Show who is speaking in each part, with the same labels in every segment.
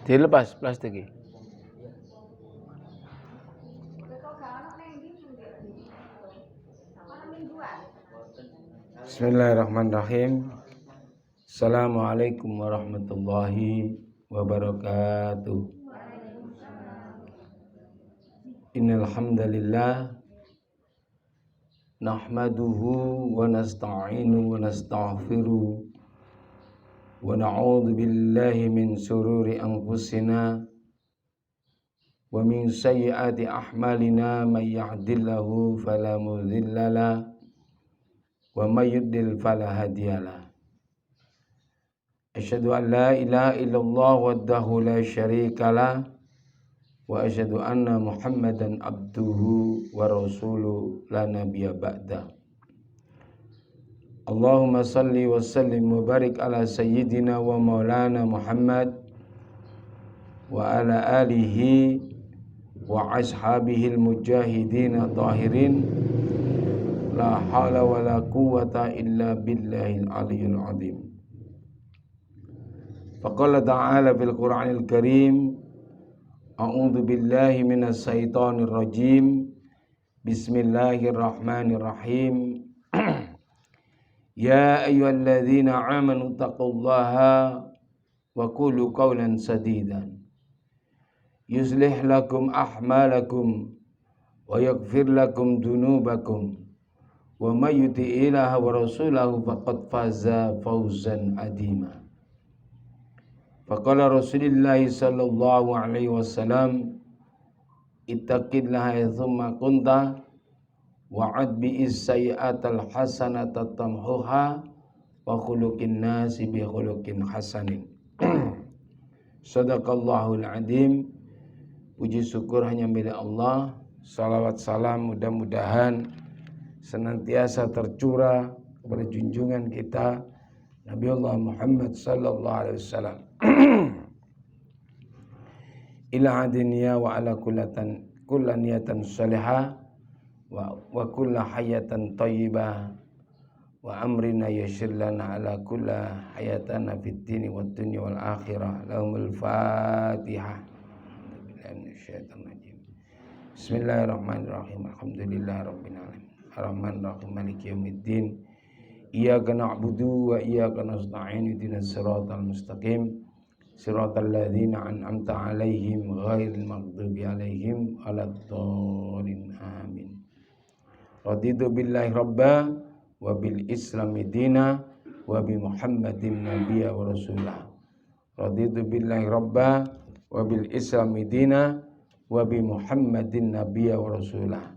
Speaker 1: Dilepas plastik. Bismillahirrahmanirrahim. Assalamualaikum warahmatullahi wabarakatuh. Innal hamdalillah nahmaduhu wa nasta'inu wa nastaghfiruh wa na'udzu billahi min shururi anfusina wa min sayyiati a'malina may yahdihillahu fala mudhillalah wa may yudlil fala hadiyalah. Asyhadu an la ilaha illallah wahdahu la syarikalah wa asyhadu anna Muhammadan abduhu wa rasuluhu la nabiyya ba'da. Allahumma salli wa sallim wa barik ala sayyidina wa maulana Muhammad wa ala alihi wa ashabihil mujahidin tahirin la haula wa la quwwata illa billahil aliyyil azim. Faqala ta'ala fil Qur'anil Karim, a'udzu billahi minas syaitonir rajim. Bismillahirrahmanirrahim. Ya ayyuhalladzina amanu taqullaha wa qulu qawlan sadidan yuslih lakum a'malakum wa yaghfir lakum dhunubakum wa may yuti'illaha wa rasulahu faqad faza fawzan 'azima. Faqala Rasulullah sallallahu alaihi wasallam, ittaqillaha thumma kunta wa'ad bi'is sayyi'atal hasanata tamhuha wa khuluqin nasi bi khuluqin hasanin. Sadaqallahul adzim. Puji syukur hanya milik Allah. Salawat salam mudah-mudahan senantiasa tercurah kepada junjungan kita Nabi Allah Muhammad sallallahu alaihi wasallam. Ila adiniya wa ala kullaniyatan salihah wa kulla hayatan tayyibah wa amrina yashir lana ala kulla hayatana fid dini wad dunya wal akhirah. Lahumul Fatihah. Bismillahirrahmanirrahim. Alhamdulillahirabbil alamin. Arrahmanir rahim maliki yaumiddin. Iyyaka na'budu wa iyyaka nasta'in. Ihdinas siratal mustaqim. Siratal ladzina an'amta 'alaihim ghairil maghdubi 'alaihim waladdallin. Amin. Raditu billahi rabba wa bil islami dina wa bi Muhammadin nabiyya wa rasulah. Raditu billahi rabba wa bil islami dina wa bi Muhammadin nabiyya wa rasulah.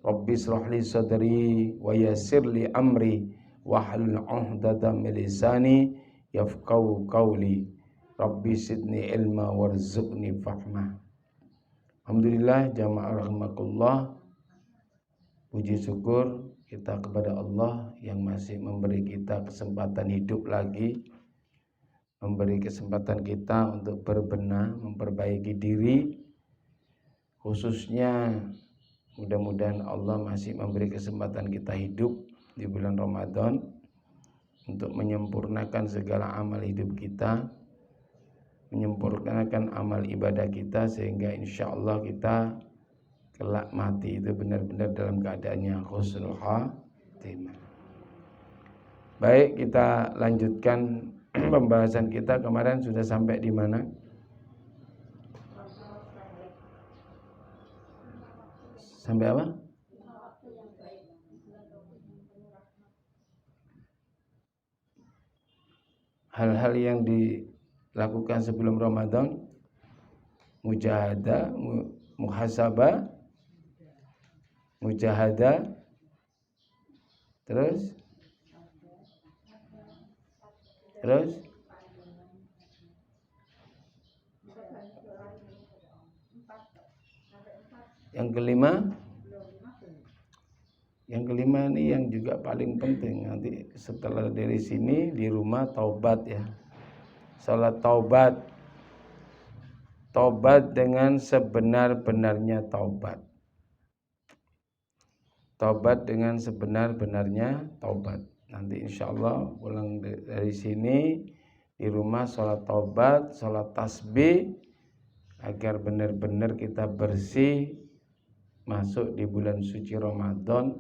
Speaker 1: Rabbi shrah li sadri wa yassir li amri wahlul 'uqdatam min lisani yafqahu qawli. Rabbi zidni ilma warzuqni fahma. Alhamdulillah jamaah rahimakumullah. Puji syukur kita kepada Allah yang masih memberi kita kesempatan hidup lagi, memberi kesempatan kita untuk berbenah, memperbaiki diri. Khususnya mudah-mudahan Allah masih memberi kesempatan kita hidup di bulan Ramadan untuk menyempurnakan segala amal hidup kita, menyempurnakan amal ibadah kita, sehingga insya Allah kita kelak mati itu benar-benar dalam keadaannya husnul khatimah. Baik, kita lanjutkan pembahasan kita. Kemarin sudah sampai di mana? Sampai apa? Hal-hal yang dilakukan sebelum Ramadan, mujahadah, muhasabah, mujahadah, terus yang kelima ini yang juga paling penting. Nanti setelah dari sini di rumah taubat ya, salat taubat dengan sebenar-benarnya taubat. Taubat dengan sebenar-benarnya taubat. Nanti insya Allah pulang dari sini di rumah sholat taubat, sholat tasbih, agar benar-benar kita bersih masuk di bulan suci Ramadan,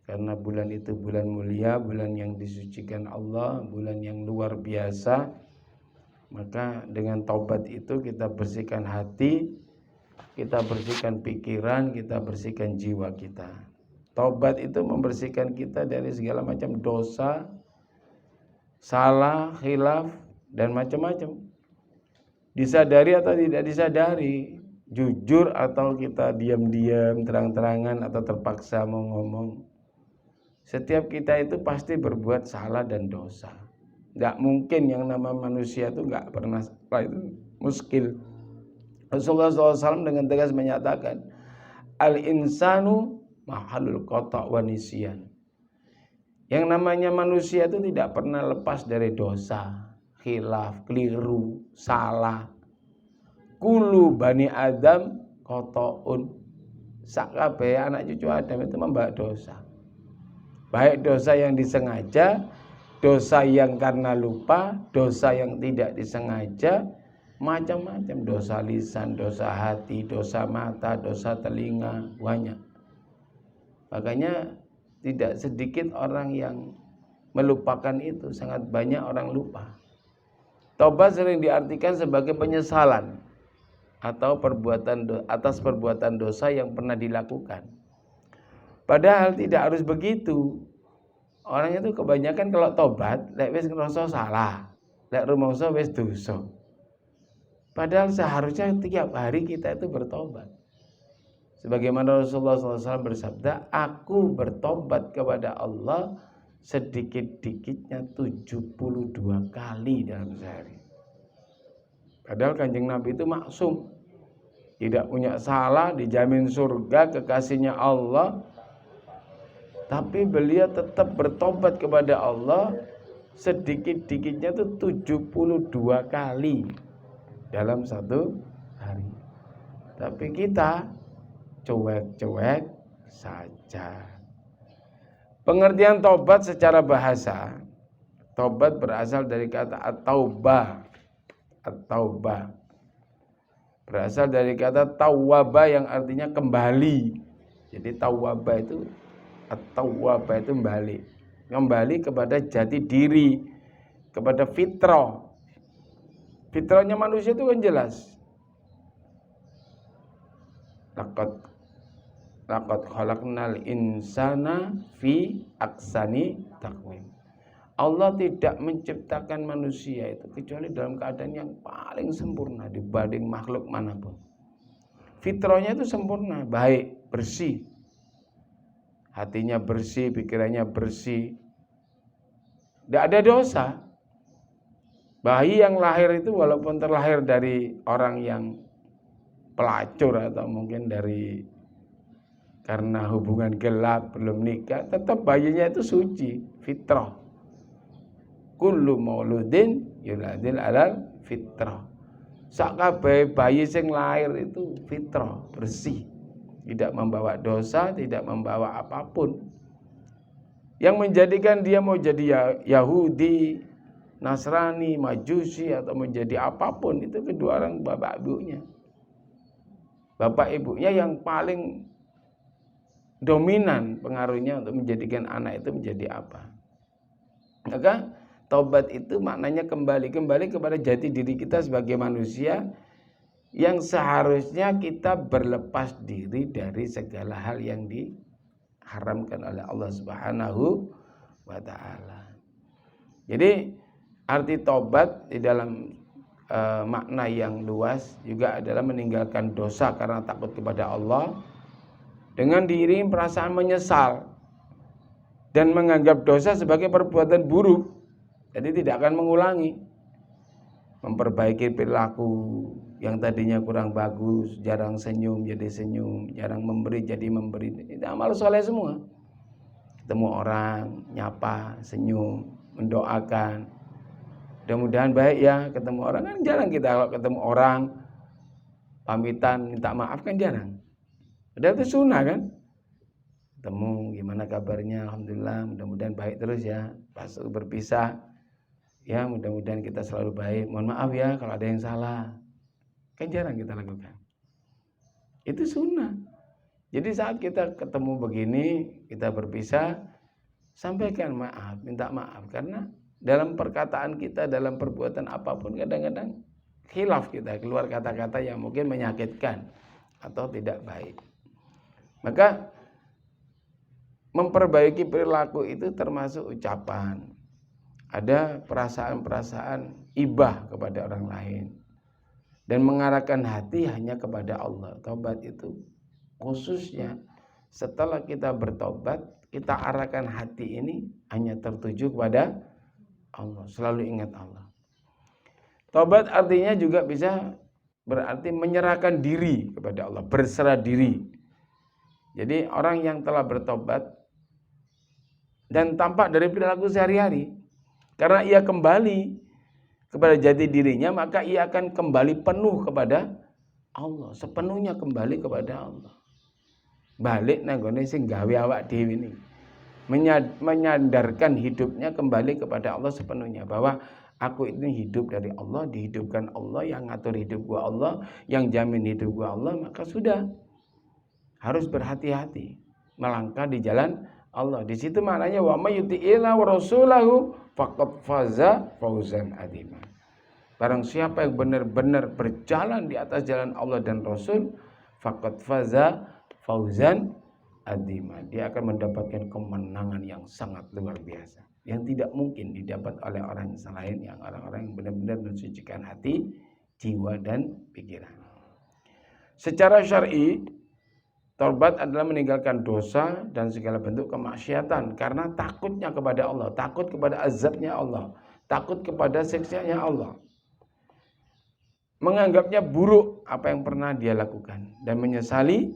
Speaker 1: karena bulan itu bulan mulia, bulan yang disucikan Allah, bulan yang luar biasa. Maka dengan taubat itu kita bersihkan hati, kita bersihkan pikiran, kita bersihkan jiwa kita. Taubat itu membersihkan kita dari segala macam dosa, salah, khilaf, dan macam-macam. Disadari atau tidak disadari, jujur atau kita diam-diam, terang-terangan atau terpaksa mau ngomong, setiap kita itu pasti berbuat salah dan dosa. Nggak mungkin yang nama manusia itu nggak pernah salah, itu muskil. Rasulullah SAW dengan tegas menyatakan, al-insanu mahalul qata' wa nisyan. Yang namanya manusia itu tidak pernah lepas dari dosa, khilaf, keliru, salah. Kullu bani Adam qata'un. Sakabeh anak cucu Adam itu membawa dosa. Baik dosa yang disengaja, dosa yang karena lupa, dosa yang tidak disengaja, macam-macam. Dosa lisan, dosa hati, dosa mata, dosa telinga, banyak. Makanya tidak sedikit orang yang melupakan itu, sangat banyak orang lupa. Taubat sering diartikan sebagai penyesalan atau atas perbuatan dosa yang pernah dilakukan. Padahal tidak harus begitu. Orang itu kebanyakan kalau tobat, lek wis ngerasa salah, lek rumangsa wis dosa. Padahal seharusnya tiap hari kita itu bertobat. Sebagaimana Rasulullah SAW bersabda, aku bertobat kepada Allah sedikit-dikitnya 72 kali dalam sehari. Padahal Kanjeng Nabi itu maksum, tidak punya salah, dijamin surga, kekasihnya Allah. Tapi beliau tetap bertobat kepada Allah sedikit-dikitnya itu 72 kali dalam satu hari. Tapi kita cuek-cuek saja. Pengertian tobat secara bahasa, tobat berasal dari kata at-taubah. At-taubah berasal dari kata tawwaba yang artinya kembali. Jadi tawwaba itu, at-tawwaba itu kembali kepada jati diri, kepada fitrah. Fitrahnya manusia itu kan jelas. Laqad khalaqnal insana fi ahsani taqwim. Allah tidak menciptakan manusia itu kecuali dalam keadaan yang paling sempurna dibanding makhluk manapun. Fitrahnya itu sempurna, baik, bersih. Hatinya bersih, pikirannya bersih. Tidak ada dosa. Bayi yang lahir itu walaupun terlahir dari orang yang pelacur atau mungkin dari karena hubungan gelap, belum nikah, tetap bayinya itu suci, fitrah. Kullu mauludin yuladil alal fitrah. Sakabeh bayi sing lahir itu fitrah, bersih. Tidak membawa dosa, tidak membawa apapun. Yang menjadikan dia mau jadi Yahudi, Nasrani, Majusi atau menjadi apapun itu kedua orang bapak ibunya. Bapak ibunya yang paling dominan pengaruhnya untuk menjadikan anak itu menjadi apa. Maka taubat itu maknanya kembali kepada jati diri kita sebagai manusia yang seharusnya kita berlepas diri dari segala hal yang diharamkan oleh Allah Subhanahu wa taala. Jadi arti taubat di dalam makna yang luas juga adalah meninggalkan dosa karena takut kepada Allah dengan diiringi perasaan menyesal dan menganggap dosa sebagai perbuatan buruk. Jadi tidak akan mengulangi. Memperbaiki perilaku yang tadinya kurang bagus, jarang senyum jadi senyum, jarang memberi jadi memberi. Itu amal soleh semua. Ketemu orang, nyapa, senyum, mendoakan. Mudah-mudahan baik ya, ketemu orang kan jarang kita kalau ketemu orang pamitan minta maaf kan jarang. Padahal itu sunnah kan. Ketemu gimana kabarnya, alhamdulillah, mudah-mudahan baik terus ya. Pas berpisah, ya mudah-mudahan kita selalu baik. Mohon maaf ya kalau ada yang salah. Kan jarang kita lakukan. Itu sunnah. Jadi saat kita ketemu begini, kita berpisah, sampaikan maaf, minta maaf. Karena dalam perkataan kita, dalam perbuatan apapun kadang-kadang khilaf kita, keluar kata-kata yang mungkin menyakitkan atau tidak baik. Maka memperbaiki perilaku itu termasuk ucapan. Ada perasaan-perasaan ibah kepada orang lain. Dan mengarahkan hati hanya kepada Allah. Taubat itu khususnya setelah kita bertobat, kita arahkan hati ini hanya tertuju kepada Allah. Selalu ingat Allah. Taubat artinya juga bisa berarti menyerahkan diri kepada Allah, berserah diri. Jadi orang yang telah bertobat dan tampak dari perilaku sehari-hari, karena ia kembali kepada jati dirinya, maka ia akan kembali penuh kepada Allah, sepenuhnya kembali kepada Allah. Balik nanggone sing gawe awak dhewe ini. Menyadarkan hidupnya kembali kepada Allah sepenuhnya, bahwa aku ini hidup dari Allah, dihidupkan Allah, yang ngatur hidup gua Allah, yang jamin hidup gua Allah, maka sudah harus berhati-hati melangkah di jalan Allah. Di situ maknanya wa may yuti'illah wa rasulahu faqad faza fauzan adzima. Barang siapa yang benar-benar berjalan di atas jalan Allah dan Rasul, faqad faza fauzan adzima. Dia akan mendapatkan kemenangan yang sangat luar biasa, yang tidak mungkin didapat oleh orang selain yang orang-orang yang benar-benar mensucikan hati, jiwa dan pikiran. Secara syar'i, taubat adalah meninggalkan dosa dan segala bentuk kemaksiatan karena takutnya kepada Allah, takut kepada azabnya Allah, takut kepada siksanya Allah. Menganggapnya buruk apa yang pernah dia lakukan dan menyesali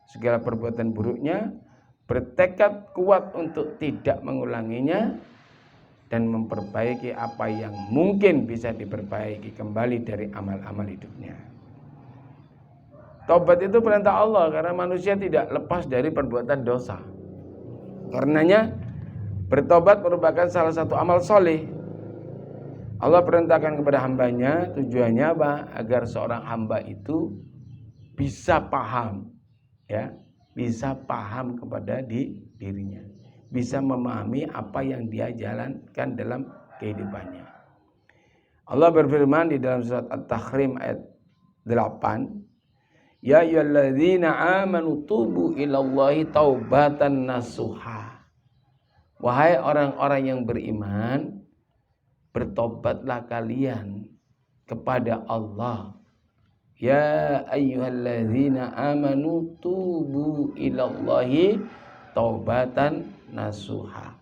Speaker 1: segala perbuatan buruknya, bertekad kuat untuk tidak mengulanginya dan memperbaiki apa yang mungkin bisa diperbaiki kembali dari amal-amal hidupnya. Taubat itu perintah Allah karena manusia tidak lepas dari perbuatan dosa. Karenanya bertobat merupakan salah satu amal soleh. Allah perintahkan kepada hambanya, tujuannya apa? Agar seorang hamba itu bisa paham, ya, bisa paham kepada dirinya, bisa memahami apa yang dia jalankan dalam kehidupannya. Allah berfirman di dalam surat At-Tahrim ayat 8, ya ayyuhalladzina amanu tubu ilallahi taubatan nasuha. Wahai orang-orang yang beriman, bertobatlah kalian kepada Allah. Ya ayyuhalladzina amanu tubu ilallahi taubatan nasuha.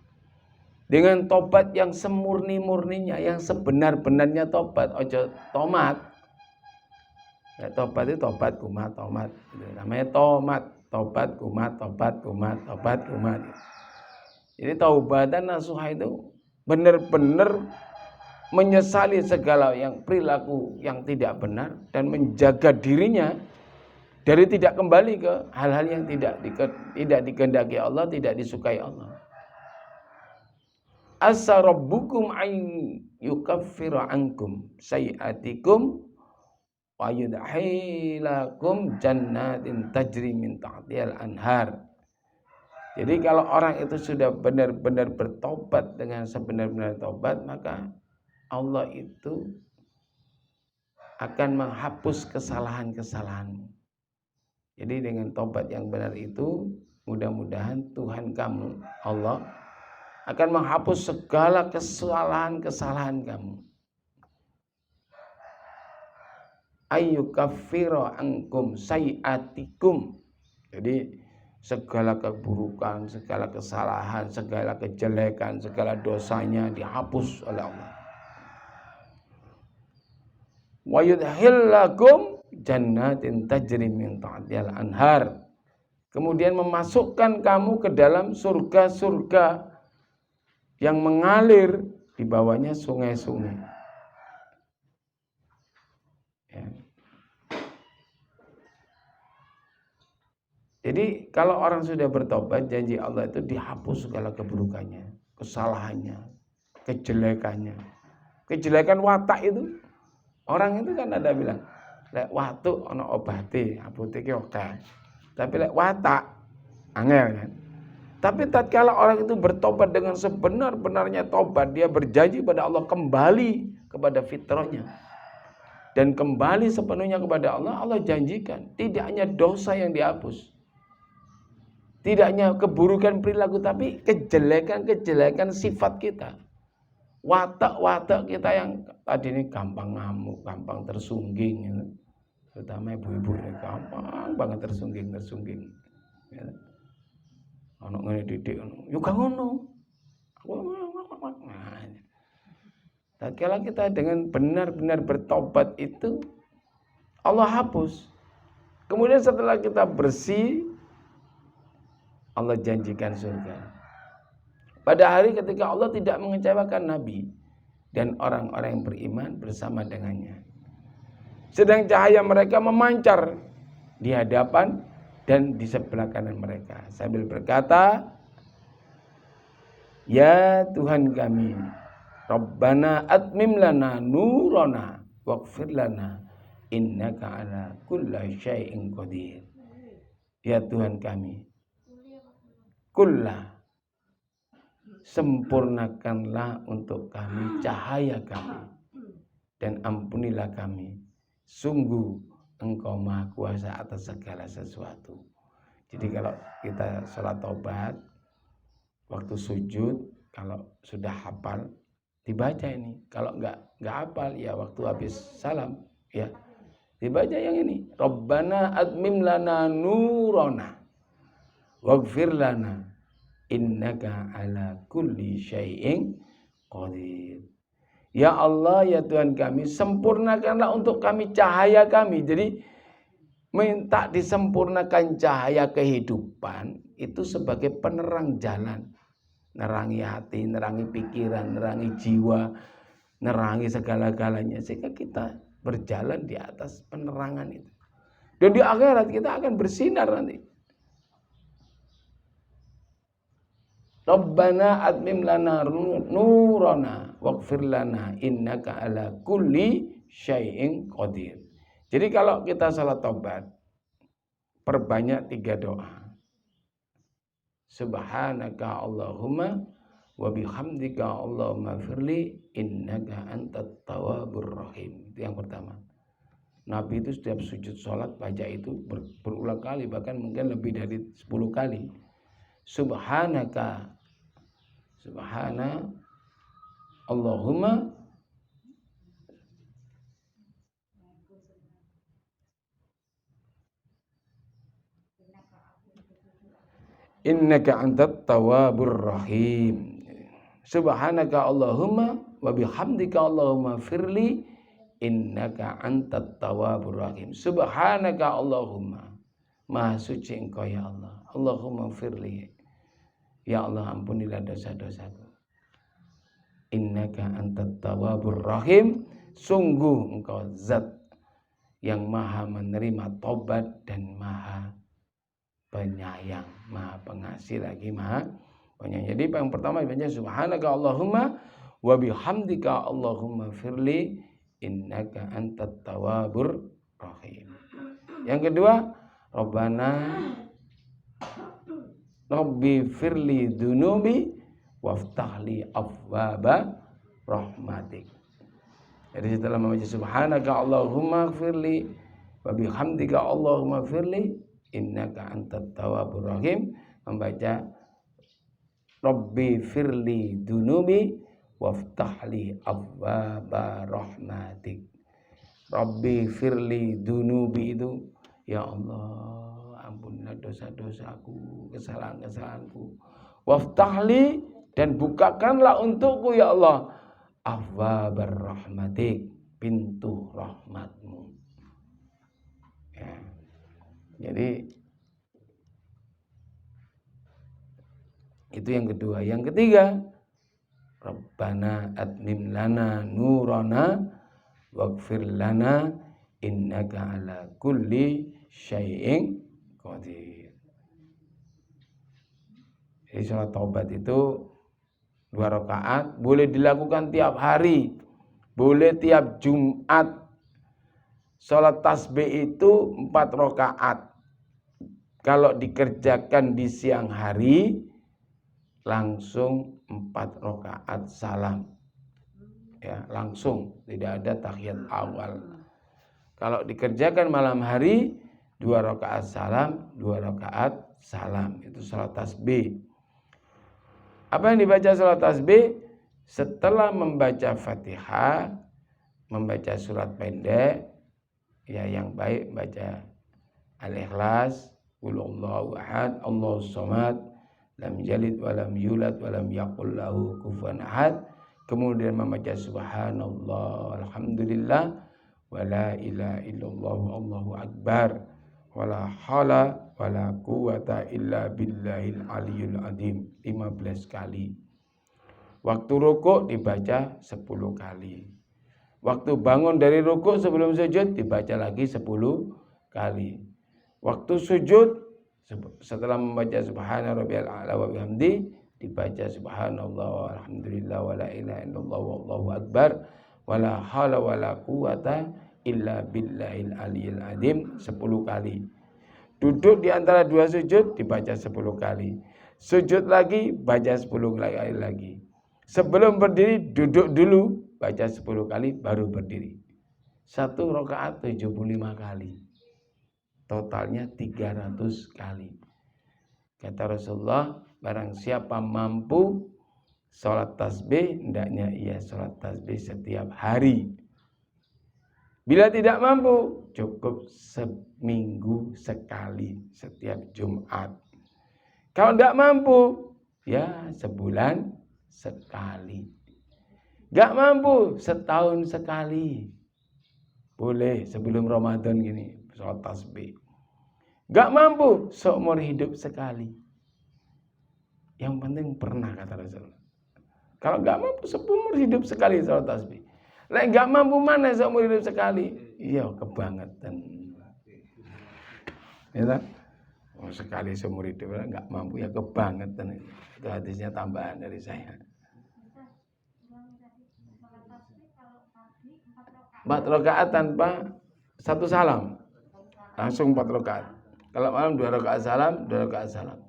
Speaker 1: Dengan tobat yang semurni-murninya, yang sebenar-benarnya tobat. Ojo tomat. Ya, tobat itu tobat kumat tomat. Namanya tomat, tobat kumat tobat kumat tobat kumat. Jadi taubatan nasuha itu benar-benar menyesali segala yang perilaku yang tidak benar dan menjaga dirinya dari tidak kembali ke hal-hal yang tidak dikehendaki Allah, tidak disukai Allah. Asa rabbukum an yukaffira ankum sayiatikum wa yudkhilakum jannatin tajri min tahtihal anhar. Jadi kalau orang itu sudah benar-benar bertobat dengan sebenar-benar tobat, maka Allah itu akan menghapus kesalahan-kesalahanmu. Jadi dengan tobat yang benar itu, mudah-mudahan Tuhan kamu, Allah, akan menghapus segala kesalahan-kesalahan kamu. Ayyukaffira ankum sayiatikum. Jadi segala keburukan, segala kesalahan, segala kejelekan, segala dosanya dihapus oleh Allah. Wa yudkhilakum jannatin tajri min tahtihal anhar. Kemudian memasukkan kamu ke dalam surga-surga yang mengalir di bawahnya sungai-sungai. Ya. Jadi kalau orang sudah bertobat, janji Allah itu dihapus segala keburukannya, kesalahannya, kejelekannya. Kejelekan watak itu, orang itu kan ada bilang, Lek watuk ana obate, apoteke oke. Tapi lek watak angel kan. Tapi tatkala orang itu bertobat dengan sebenar-benarnya tobat, dia berjanji pada Allah kembali kepada fitrahnya dan kembali sepenuhnya kepada Allah, Allah janjikan tidak hanya dosa yang dihapus, tidak hanya keburukan perilaku, tapi kejelekan-kejelekan sifat kita. Watak-watak kita yang tadi ini gampang ngamuk, gampang tersungging, ya. Terutama ibu-ibu ini gampang banget tersungging. Ya. Ono ngene didik ono. Yo gak ngono. Nah, tatkala kita dengan benar-benar bertobat itu Allah hapus. Kemudian setelah kita bersih, Allah janjikan surga. Pada hari ketika Allah tidak mengecewakan Nabi dan orang-orang yang beriman bersama dengannya. Sedang cahaya mereka memancar di hadapan dan di sebelah kanan mereka sambil berkata, ya Tuhan kami, Rabbana atmim lana nurana waghfir lana innaka ala kulli syai'in qadir. Ya Tuhan kami, kullah, sempurnakanlah untuk kami cahaya kami dan ampunilah kami, sungguh Engkau Maha Kuasa atas segala sesuatu. Jadi kalau kita sholat taubat, waktu sujud, kalau sudah hafal, dibaca ini. Kalau enggak hafal, ya waktu habis salam, ya dibaca yang ini. Rabbana atmim lana nurana waghfir lana innaka ala kulli syai'in qadir. Ya Allah, ya Tuhan kami, sempurnakanlah untuk kami cahaya kami. Jadi minta disempurnakan cahaya kehidupan itu sebagai penerang jalan. Nerangi hati, nerangi pikiran, nerangi jiwa, nerangi segala-galanya. Sehingga kita berjalan di atas penerangan itu. Dan di akhirat kita akan bersinar nanti. Rabbana atmim lana nurana waghfir lana innaka ala kulli syai'in qadir. Jadi kalau kita salat taubat, perbanyak 3 doa. Subhanaka Allahumma wa bihamdika Allahumma firli innaka antat tawwabur rahim. Itu yang pertama. Nabi itu setiap sujud salat baca itu berulang kali, bahkan mungkin lebih dari 10 kali. Subhanaka, subhana Allahumma innaka antat tawwabur rahim. Subhanaka Allahumma wa bihamdika Allahumma firli innaka antat tawwabur rahim. Subhanaka Allahumma, Maha suci Engkau ya Allah. Allahumma firli, ya Allah ampunilah dosa-dosaku. Innaka antat tawwabur rahim, sungguh Engkau zat yang maha menerima tobat dan maha penyayang, maha pengasih lagi maha penyayang. Jadi yang pertama baca subhanaka Allahumma wa bihamdika Allahumma firli innaka antat tawwabur rahim. Yang kedua, Rabbana Rabbi firli dunubi waftahli afwaba rahmatik. Jadi setelah membaca subhanaka Allahumma firli wa bihamdika Allahumma firli innaka antat tawwabur rahim, membaca Rabbi firli dunubi waftahli afwaba rahmatik. Rabbi firli dunubi itu, ya Allah, ampunilah dosa-dosaku, kesalahan-kesalahanku. Waftahli, dan bukakanlah untukku ya Allah afwabar rahmatik, pintu rahmatmu. Ya. Jadi itu yang kedua. Yang ketiga, Rabbana atmim lana nurana waghfir lana innaka ala kulli syai'in qadir. Jadi salat taubat itu 2 rakaat, boleh dilakukan tiap hari, boleh tiap Jumat, Sholat tasbih itu 4 rakaat. Kalau dikerjakan di siang hari, langsung 4 rakaat salam. Ya, langsung, tidak ada tahiyat awal. Kalau dikerjakan malam hari, 2 rakaat salam, 2 rakaat salam. Itu sholat tasbih. Apa yang dibaca sholat tasbih? Setelah membaca Fatihah, membaca surat pendek, ya yang baik baca Al-Ikhlas, Qul Huwallahu Ahad, Allahus Samad, lam yalid wa lam yulad wa lam yakul lahu kufuwan ahad. Kemudian membaca Subhanallah, Alhamdulillah, wa la ilaha illallah, Allahu Akbar, wa la haula wa la quwata illa billahil aliyul azim 15 kali. Waktu rukuk dibaca 10 kali. Waktu bangun dari rukuk sebelum sujud dibaca lagi 10 kali. Waktu sujud setelah membaca subhana rabbiyal a'la wa bihamdi dibaca subhanallah walhamdulillah wa la ilaha illallah wallahu akbar wa la haula wa la quwata illa billahil aliyil azim 10 kali. Duduk di antara 2 sujud dibaca 10 kali. Sujud lagi baca 10 kali lagi. Sebelum berdiri duduk dulu baca 10 kali baru berdiri. 1 rakaat 75 kali. Totalnya 300 kali. Kata Rasulullah, barang siapa mampu sholat tasbih, hendaknya ia sholat tasbih setiap hari. Bila tidak mampu, cukup seminggu sekali setiap Jumat. Kalau tidak mampu, ya sebulan sekali. Gak mampu, setahun sekali. Boleh sebelum Ramadan gini, sholat tasbih. Gak mampu, seumur hidup sekali. Yang penting pernah, kata Rasulullah. Kalau gak mampu, seumur hidup sekali sholat tasbih. Lah gak mampu mana seumur hidup sekali? Iya, kebangetan. Ya, oh, sekali seumur hidup gak mampu ya kebangetan. Itu hadisnya tambahan dari saya. 4 rakaat tanpa 1 salam. Langsung 4 rakaat. Kalau malam 2 rakaat salam, 2 rakaat salam.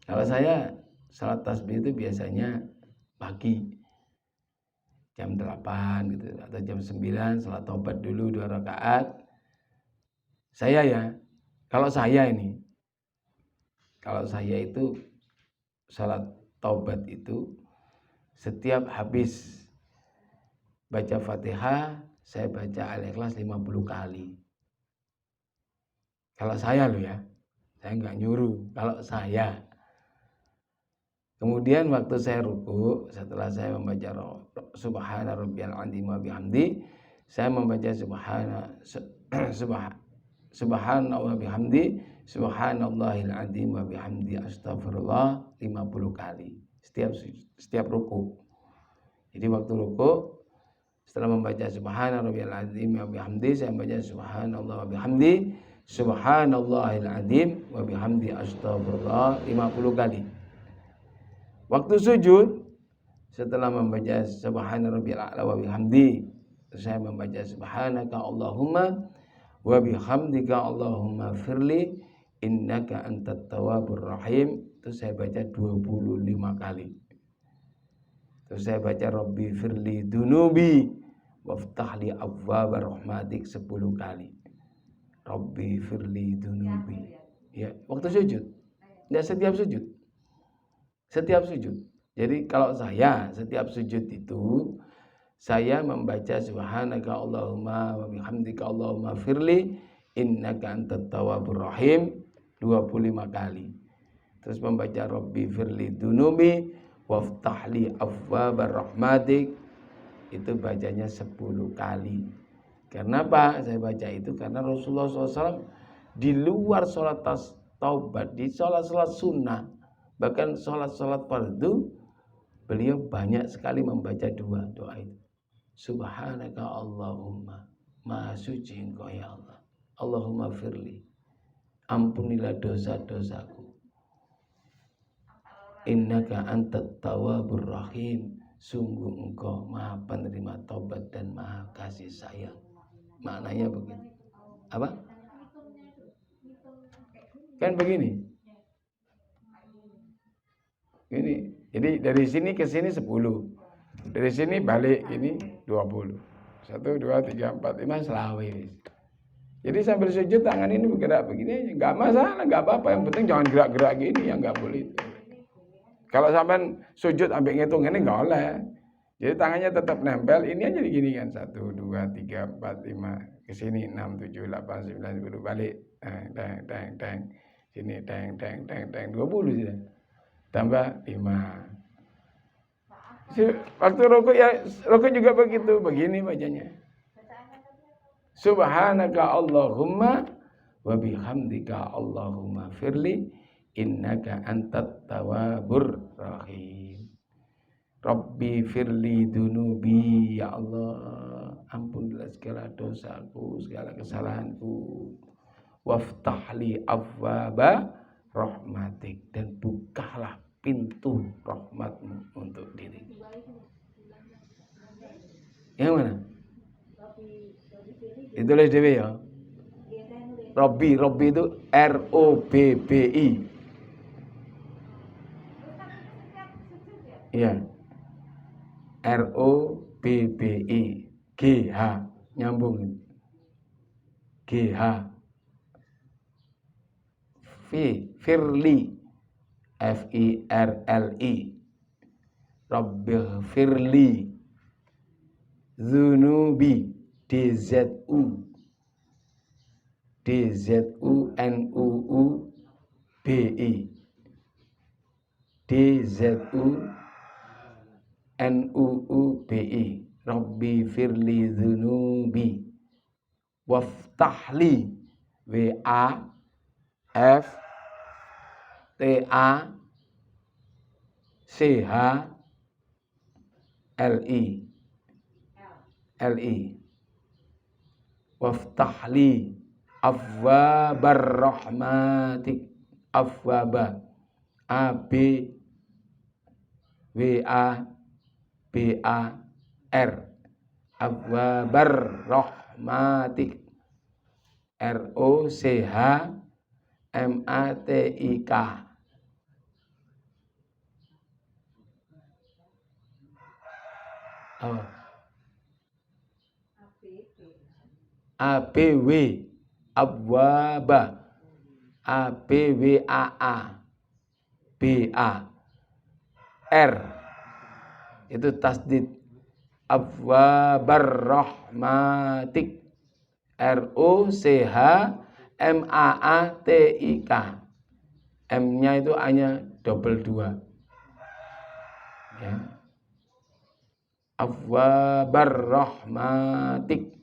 Speaker 1: Kalau saya salat tasbih itu biasanya pagi jam 8 gitu atau jam 9 salat taubat dulu 2 rakaat. Saya ya, kalau saya itu salat taubat itu setiap habis baca Fatihah, saya baca Al-Ikhlas 50 kali. Kalau saya loh ya, saya enggak nyuruh, kalau saya. Kemudian waktu saya ruku, setelah saya membaca Subhana rabbiyal azim wa bihamdi, saya membaca Subhanallah bihamdi, Subhanallahil azim wa bihamdi, astagfirullah 50 kali setiap ruku. Jadi waktu ruku setelah membaca Subhana rabbiyal azim wa bihamdi, saya membaca Subhanallah wa bihamdi, Subhanallahil azim wa bihamdi, astagfirullah 50 kali. Waktu sujud setelah membaca Subhana rabbiyal a'la wa bihamdi, saya membaca Subhanaka Allahumma wa bihamdika Allahumma firli innaka antat tawwabur rahim. Itu saya baca 25 kali. Terus saya baca Rabbi firli dunubi waftahli abwaaba rahmatik 10 kali. Rabbi firli dunubi. Ya, waktu sujud. Enggak setiap sujud. Setiap sujud. Jadi kalau saya setiap sujud itu saya membaca Subhanaka Allahumma wa bihamdika Allahumma firli innaka antat tawwabur rahim 25 kali. Terus membaca Rabbi firli dunubi waftahli abwaaba rahmatik itu bacanya 10 kali. Karena apa? Saya baca itu karena Rasulullah SAW di luar sholat taubat, di sholat-sholat sunnah, bahkan sholat-sholat fardu, beliau banyak sekali membaca 2 doa itu. Subhanaka Allahumma, maha suci engkau ya Allah. Allahumma firli, ampunilah dosa-dosaku. Innaka antat tawwabur rahim, sungguh Engkau Maha penerima taubat dan Maha kasih sayang. Maknanya begini. Apa? Kan begini. Ini. Jadi dari sini ke sini 10. Dari sini balik ini 20. 1, 2, 3, 4, 5 selawe. Jadi sambil sujud tangan ini bergerak begini aja, nggak masalah, nggak apa-apa. Yang penting jangan gerak-gerak gini, yang nggak boleh itu. Kalau sampai sujud sampai ngitung ini nggak boleh. Jadi tangannya tetap nempel, ini aja begini kan, 1, 2, 3, 4, 5, ke sini 6, 7, 8, 9, 10 balik, teng, sini teng, 20 sudah, tambah 5. Waktu rukuk juga begitu, begini bacanya. Subhanaka Allahumma wa bihamdika Allahumma firli innaka antat tawwabur rahim. Rabbi firli dunubi, ya Allah, ampunilah segala dosaku, segala kesalahanku. Waftahli abwaba rahmatik, dan bukalah pintu rahmatmu untuk diriku. Yang mana? Ditulis dewe ya. Robbi itu ROBBI. Iya. ROBBI. GH nyambung. GH. Firli. FIRLI. Rabbi firli Zunubi. DZUNUUBI. DZUNUUBI. Rabbi firli dzunubi waftahli WAFTACHLI waftahli afwabar rahmatik. Afwaba ABWABAR afwabar rahmatik. ROCHMATIK. Oh. ABW abwaba ABWAA BA R itu tasdid. Abwabar rahmatik. ROCHMAATIK. M-nya itu hanya double 2. Ya. Abwabar rahmatik.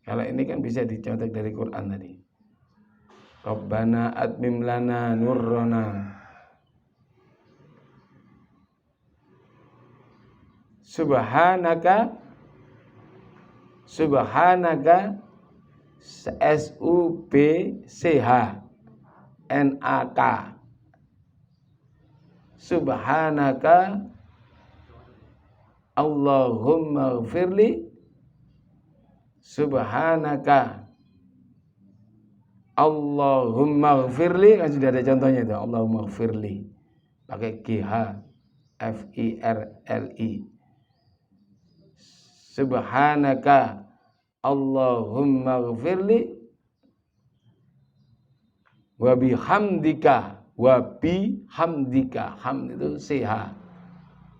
Speaker 1: Kalau ini kan bisa dicontek dari Quran tadi. Rabbana atmim lana nurrana. Subhanaka SUBCHNAK. Subhanaka Allahumma gfirli. Subhanaka Allahumma gfirli, kan sudah ada contohnya itu. Allahumma gfirli pakai GH FIRLI. Subhanaka Allahumma gfirli wa bihamdika. Hamd itu CH.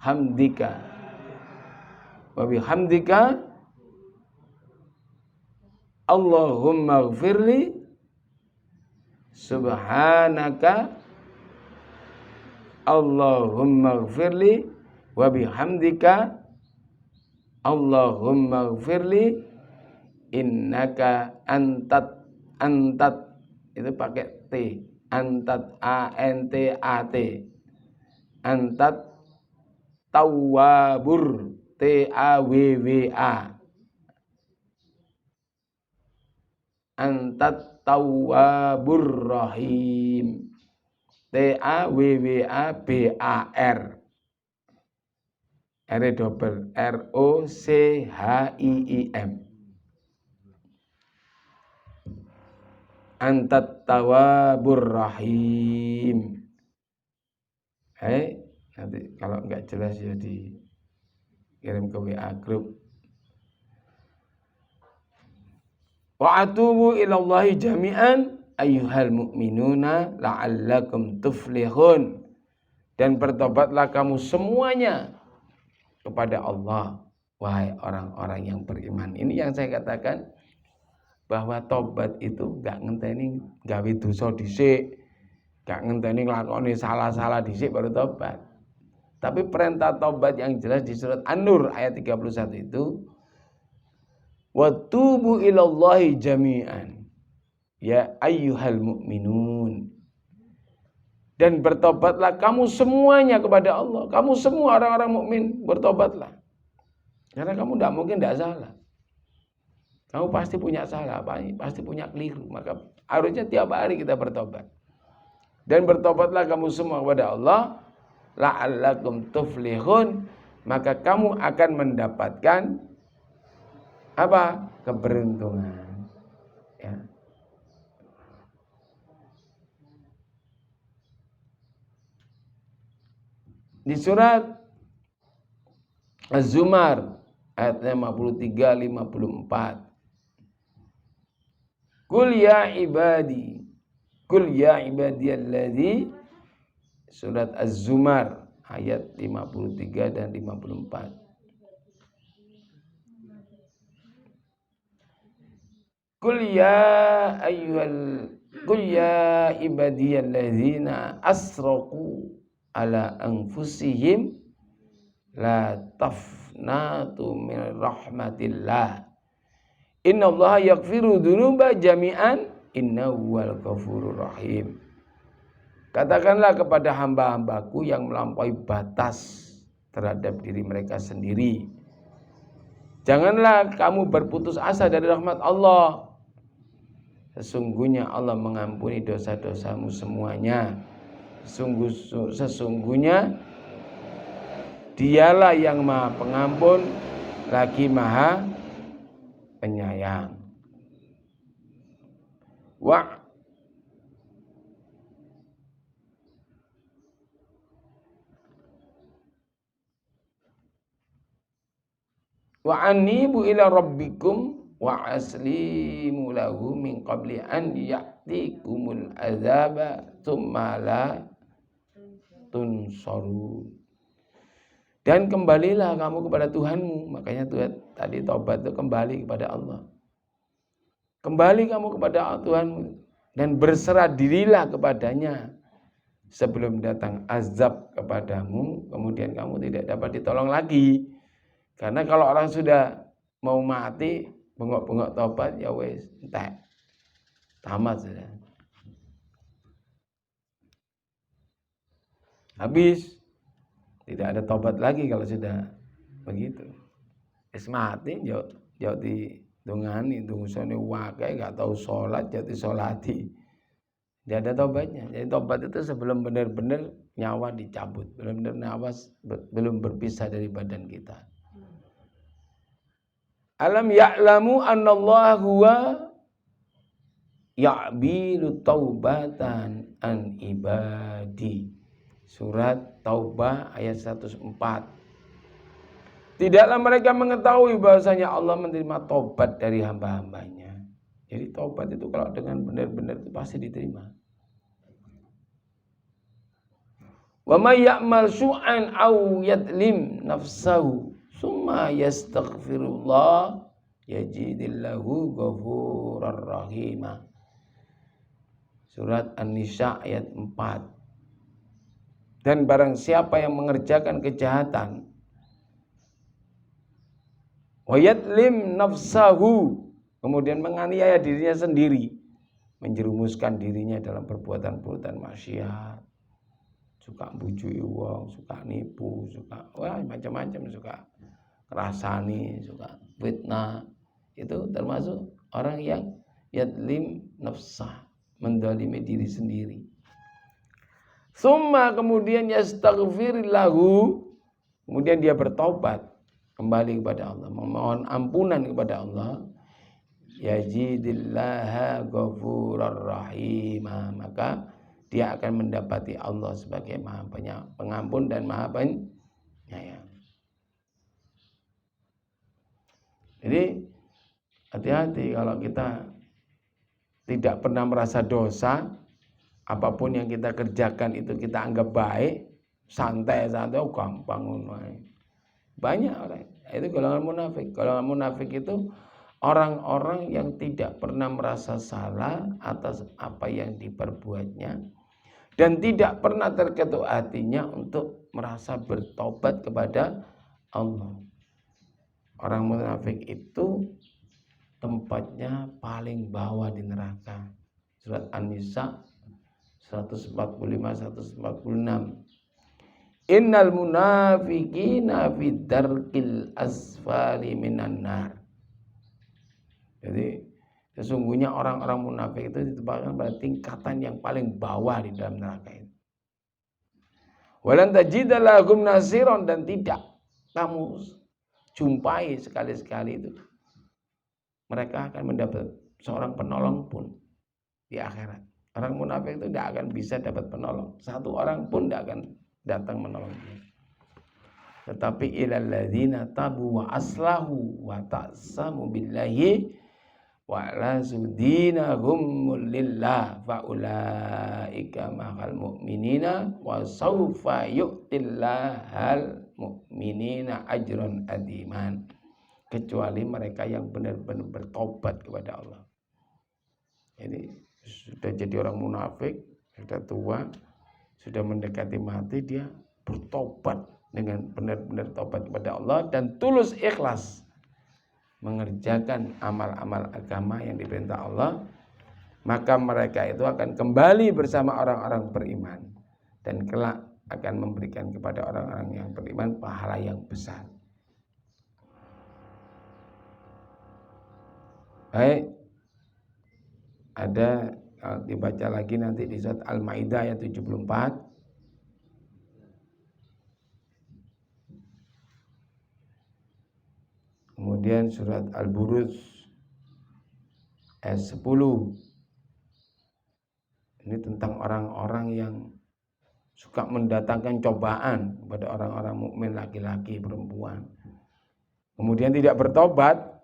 Speaker 1: Hamdika. Wa bihamdika Allahumma gfirli. Subhanaka Allahumma gfirli wa bihamdika Allahumma gfirli innaka antat itu pakai T. Antat ANTAT. Antat tawwabur TAWWA. Antat tawwabur rahim. Tawwwabar. R double Rochim. Antat tawwabur rahim. Nanti kalau enggak jelas ya dikirim ke WA grup. Wa atubu ilallahi jami'an ayyuhal mu'minuna la'allakum tuflihun. Dan bertobatlah kamu semuanya kepada Allah, wahai orang-orang yang beriman. Ini yang saya katakan, bahwa tobat itu gak ngenteni gawe dosa dhisik, gak ngenteni nglakoni salah-salah dhisik baru tobat. Tapi perintah tobat yang jelas di surat An-Nur ayat 31 itu, wa tubu ilallahi jami'an ya ayyuhal mu'minun. Dan bertobatlah kamu semuanya kepada Allah. Kamu semua orang-orang mukmin bertobatlah. Karena kamu tidak mungkin tidak salah. Kamu pasti punya salah, pasti punya keliru. Maka harusnya tiap hari kita bertobat. Dan bertobatlah kamu semua kepada Allah, la'allakum tuflihun. Maka kamu akan mendapatkan apa? Keberuntungan. Ya. Di surat Az-Zumar ayat 53-54. Qul ya ibadiyalladzi, surat Az-Zumar ayat 53 dan 54. Qul ya ibadiyalladzina asraku ala anfusihim la tafnatu min rahmatillah innallaha yaghfiru dzunuba jami'an innahu wal ghafurur rahim. Katakanlah kepada hamba-hambaku yang melampaui batas terhadap diri mereka sendiri, janganlah kamu berputus asa dari rahmat Allah. Sesungguhnya Allah mengampuni dosa-dosamu semuanya. Sesungguhnya Dialah yang Maha Pengampun lagi Maha Penyayang. Wa anibu ila rabbikum wa aslimu lahu min qabli an ya'tikumul azaba tsumma la tunsarun. Dan kembalilah kamu kepada Tuhanmu. Makanya Tuhan tadi taubat itu kembali kepada Allah. Kembali kamu kepada Tuhanmu dan berserah dirilah kepadanya sebelum datang azab kepadamu, kemudian kamu tidak dapat ditolong lagi. Karena kalau orang sudah mau mati, bengok-bengok taubat, ya wes, entek. Tamat sudah. Habis. Tidak ada taubat lagi kalau sudah begitu. Es mati, jauh di dungani, dungusane wakai, gak tahu sholat, jauh di sholati. Tidak ada taubatnya. Jadi taubat itu sebelum benar-benar nyawa dicabut, belum nyawa belum berpisah dari badan kita. Alam ya'lamu annallaha huwa ya'bilu taubatan an ibadi. Surat Taubah ayat 104. Tidaklah mereka mengetahui bahwasanya Allah menerima taubat dari hamba-hambanya. Jadi taubat itu kalau dengan benar-benar itu pasti diterima. Wa may ya'mal su'an aw yadlim nafsahu summa yastaghfirullah yajidillahu ghafurar rahima. Surat An-Nisa ayat 4. Dan barang siapa yang mengerjakan kejahatan wayatlim nafsahu, kemudian menganiaya dirinya sendiri, menjerumuskan dirinya dalam perbuatan-perbuatan maksiat, suka bujui wong, suka nipu, suka macam-macam, suka kerasani, suka fitnah, itu termasuk orang yang yatlim nafsah, mendolimi diri sendiri. Summa kemudian yastaghfir lahu, kemudian dia bertobat kembali kepada Allah, memohon ampunan kepada Allah, yajidillaha ghafurur rahim, maka dia akan mendapati Allah sebagai Maha Pengampun dan Maha Penyayang. Jadi hati-hati kalau kita tidak pernah merasa dosa, apapun yang kita kerjakan itu kita anggap baik, santai-santai, gampang. Banyak orang, itu golongan munafik. Golongan munafik itu orang-orang yang tidak pernah merasa salah atas apa yang diperbuatnya dan tidak pernah terketuk hatinya untuk merasa bertobat kepada Allah. Orang munafik itu tempatnya paling bawah di neraka. Surat An-Nisa 145-146. Innal munafiqina fi darkil asfali minan nar. Jadi sesungguhnya orang-orang munafik itu ditempatkan pada tingkatan yang paling bawah di dalam neraka itu. Walan tajida lahum nasiron, dan tidak kamu jumpai sekali-sekali itu mereka akan mendapat seorang penolong pun di akhirat. Orang munafik itu tidak akan bisa dapat penolong. Satu orang pun tidak akan datang menolong dia. Tetapi ilal ladzina tabu wa aslahu wa ta'samu billahi wa lazu dinahum lillah fa ulaika ma'al mu'minina wa sawfa yu'tillahal mu'minina ajran adiman. Kecuali mereka yang benar-benar bertobat kepada Allah. Jadi sudah jadi orang munafik, sudah tua, sudah mendekati mati, dia bertobat dengan benar-benar tobat kepada Allah dan tulus ikhlas mengerjakan amal-amal agama yang diperintah Allah, maka mereka itu akan kembali bersama orang-orang beriman dan kelak akan memberikan kepada orang-orang yang beriman pahala yang besar. Baik, ada dibaca lagi nanti di surat Al-Maidah ayat 74. Kemudian surat Al-Buruj ayat 10. Ini tentang orang-orang yang suka mendatangkan cobaan kepada orang-orang mukmin laki-laki, perempuan. Kemudian tidak bertobat.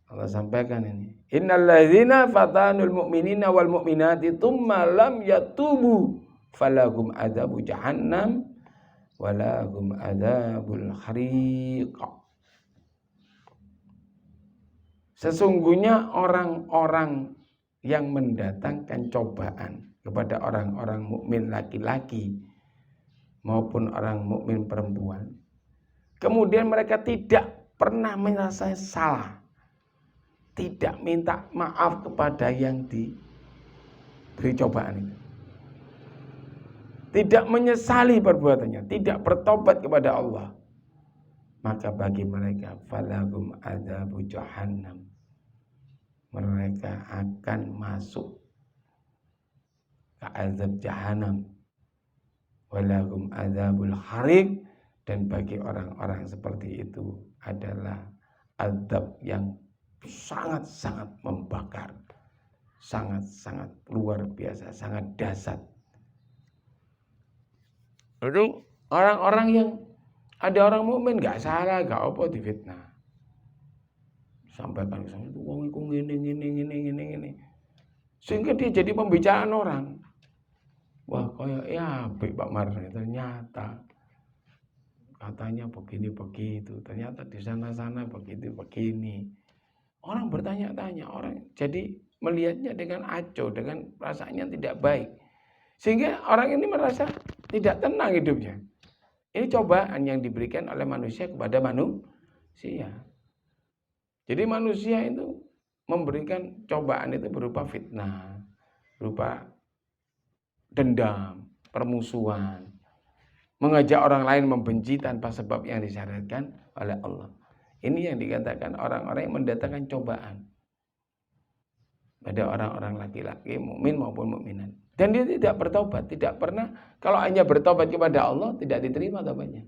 Speaker 1: Allah sampaikan ini. Innal ladzina fatanul mu'minina wal mu'minati tsumma lam yatubu falahum adzabu jahannam walahum adzabul hariq. Sesungguhnya orang-orang yang mendatangkan cobaan kepada orang-orang mukmin laki-laki maupun orang mukmin perempuan, kemudian mereka tidak pernah merasa salah, tidak minta maaf kepada yang diberi cobaan itu, tidak menyesali perbuatannya, tidak bertobat kepada Allah, maka bagi mereka falahum adzabu jahannam, mereka akan masuk ke azab jahanam, walahum adzabul hariq, dan bagi orang-orang seperti itu adalah azab yang sangat-sangat membakar, sangat-sangat luar biasa, sangat dahsyat. Itu orang-orang yang ada orang mukmin nggak salah, nggak apa difitnah, sampaikan ke sana, wong iku ngene, sehingga dia jadi pembicaraan orang. Wah, kayak ya apik Pak Mar, ternyata katanya begini begitu, ternyata di sana-sana begitu begini. Orang bertanya-tanya, orang jadi melihatnya dengan acuh, dengan perasaannya tidak baik. Sehingga orang ini merasa tidak tenang hidupnya. Ini cobaan yang diberikan oleh manusia kepada manusia. Jadi manusia itu memberikan cobaan itu berupa fitnah, berupa dendam, permusuhan, mengajak orang lain membenci tanpa sebab yang disyariatkan oleh Allah. Ini yang dikatakan orang-orang yang mendatangkan cobaan. pada orang-orang laki-laki mukmin maupun mukminat. Dan dia tidak bertobat, tidak pernah. Kalau hanya bertobat kepada Allah, tidak diterima tobatnya.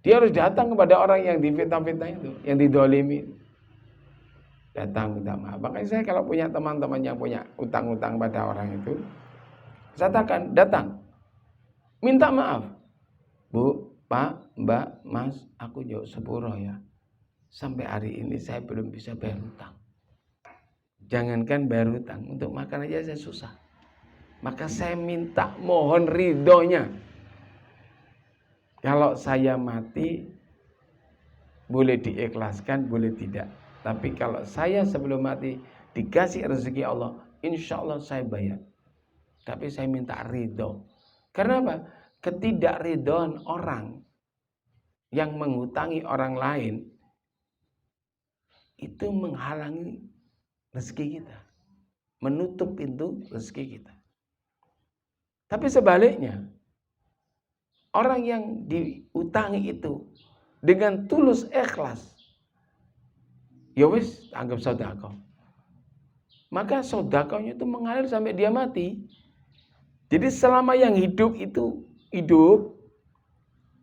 Speaker 1: Dia harus datang kepada orang yang difitnah-fitnah itu, yang didolimi. Datang minta maaf. Makanya saya kalau punya teman-teman yang punya utang-utang pada orang itu, saya katakan, datang, minta maaf. Bu, Pak, Mbak, Mas, aku jauh sepuro ya. Sampai hari ini saya belum bisa bayar utang. Jangankan bayar utang, untuk makan aja saya susah. Maka saya minta mohon ridhonya. Kalau saya mati, boleh diikhlaskan, boleh tidak. Tapi kalau saya sebelum mati dikasih rezeki Allah, insya Allah saya bayar. Tapi saya minta ridho. Karena apa? Ketidakridhoan orang yang menghutangi orang lain itu menghalangi rezeki kita, menutup pintu rezeki kita. Tapi sebaliknya, orang yang diutangi itu dengan tulus ikhlas, ya wis anggap sedekah. Maka sedekahnya itu mengalir sampai dia mati. Jadi selama yang hidup itu hidup,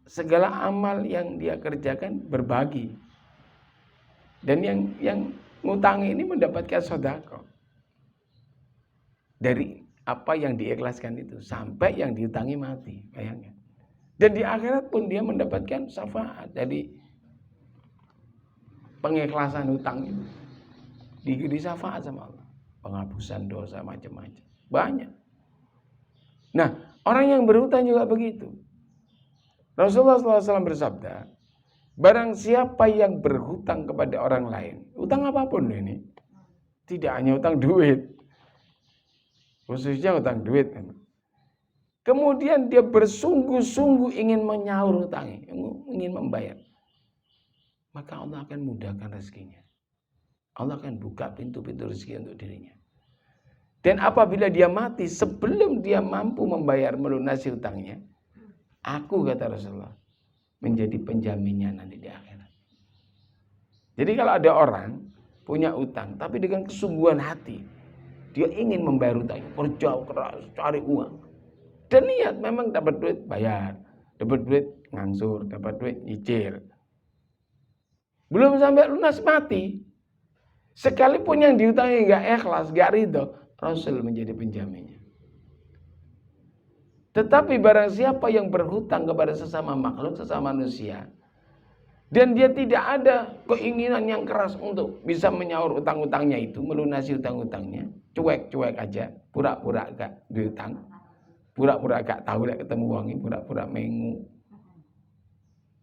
Speaker 1: segala amal yang dia kerjakan berbagi. Dan yang ngutangi ini mendapatkan sedekah dari apa yang diikhlaskan itu sampai yang diutangi mati, bayangkan. Dan di akhirat pun dia mendapatkan syafaat dari pengikhlasan hutang itu. Diberi syafaat sama Allah, penghapusan dosa macam-macam, banyak. Nah, orang yang berhutang juga begitu. Rasulullah SAW bersabda, barang siapa yang berhutang kepada orang lain, hutang apapun ini, tidak hanya hutang duit, khususnya hutang duit. Kemudian dia bersungguh-sungguh ingin menyaur hutangnya, ingin membayar, maka Allah akan mudahkan rezekinya. Allah akan buka pintu-pintu rezeki untuk dirinya. Dan apabila dia mati sebelum dia mampu membayar melunasi hutangnya, aku, kata Rasulullah, menjadi penjaminnya nanti di akhirat. Jadi kalau ada orang punya utang tapi dengan kesungguhan hati, dia ingin membayar utangnya, kerja keras, cari uang. Dan niat memang dapat duit bayar, dapat duit ngangsur, dapat duit nyicil. Belum sampai lunas mati, sekalipun yang diutangi enggak ikhlas, enggak ridho, Rasul menjadi penjaminnya. Tetapi barang siapa yang berhutang kepada sesama makhluk, sesama manusia, dan dia tidak ada keinginan yang keras untuk bisa menyaur utang-utangnya itu, melunasi utang-utangnya, cuek-cuek aja, pura-pura gak diutang, pura-pura gak tahu lah ketemu uangnya, pura-pura mengu.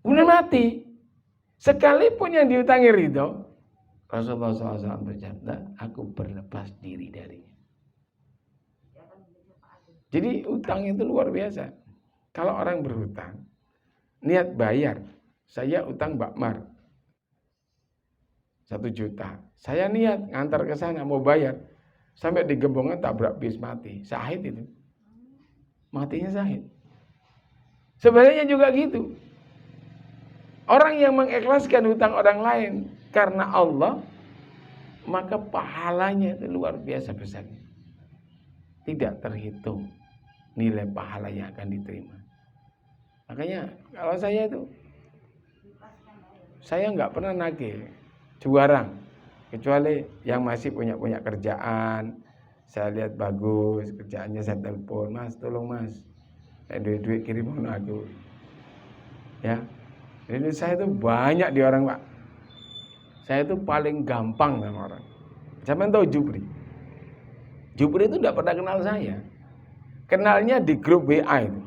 Speaker 1: Kemudian mati. Sekalipun yang diutangi ridho, Rasulullah SAW bersabda, aku berlepas diri darinya. Jadi utang itu luar biasa. Kalau orang berhutang, niat bayar. Saya utang Mbak Mar 1 juta. Saya niat ngantar ke sana mau bayar. Sampai di gembongan tabrak bis mati. Syahid itu. Matinya syahid. Sebenarnya juga gitu. Orang yang mengikhlaskan hutang orang lain karena Allah, maka pahalanya itu luar biasa besarnya. Tidak terhitung nilai pahala yang akan diterima. Makanya kalau saya itu, saya nggak pernah nagih, juarang, kecuali yang masih punya kerjaan. Saya lihat bagus kerjaannya, saya telepon, Mas tolong Mas, saya duit kirim aku. Ya, jadi saya itu banyak di orang Pak. Saya itu paling gampang sama orang. Sampean tahu Jupri? Jupri itu tidak pernah kenal saya. Kenalnya di grup WA itu.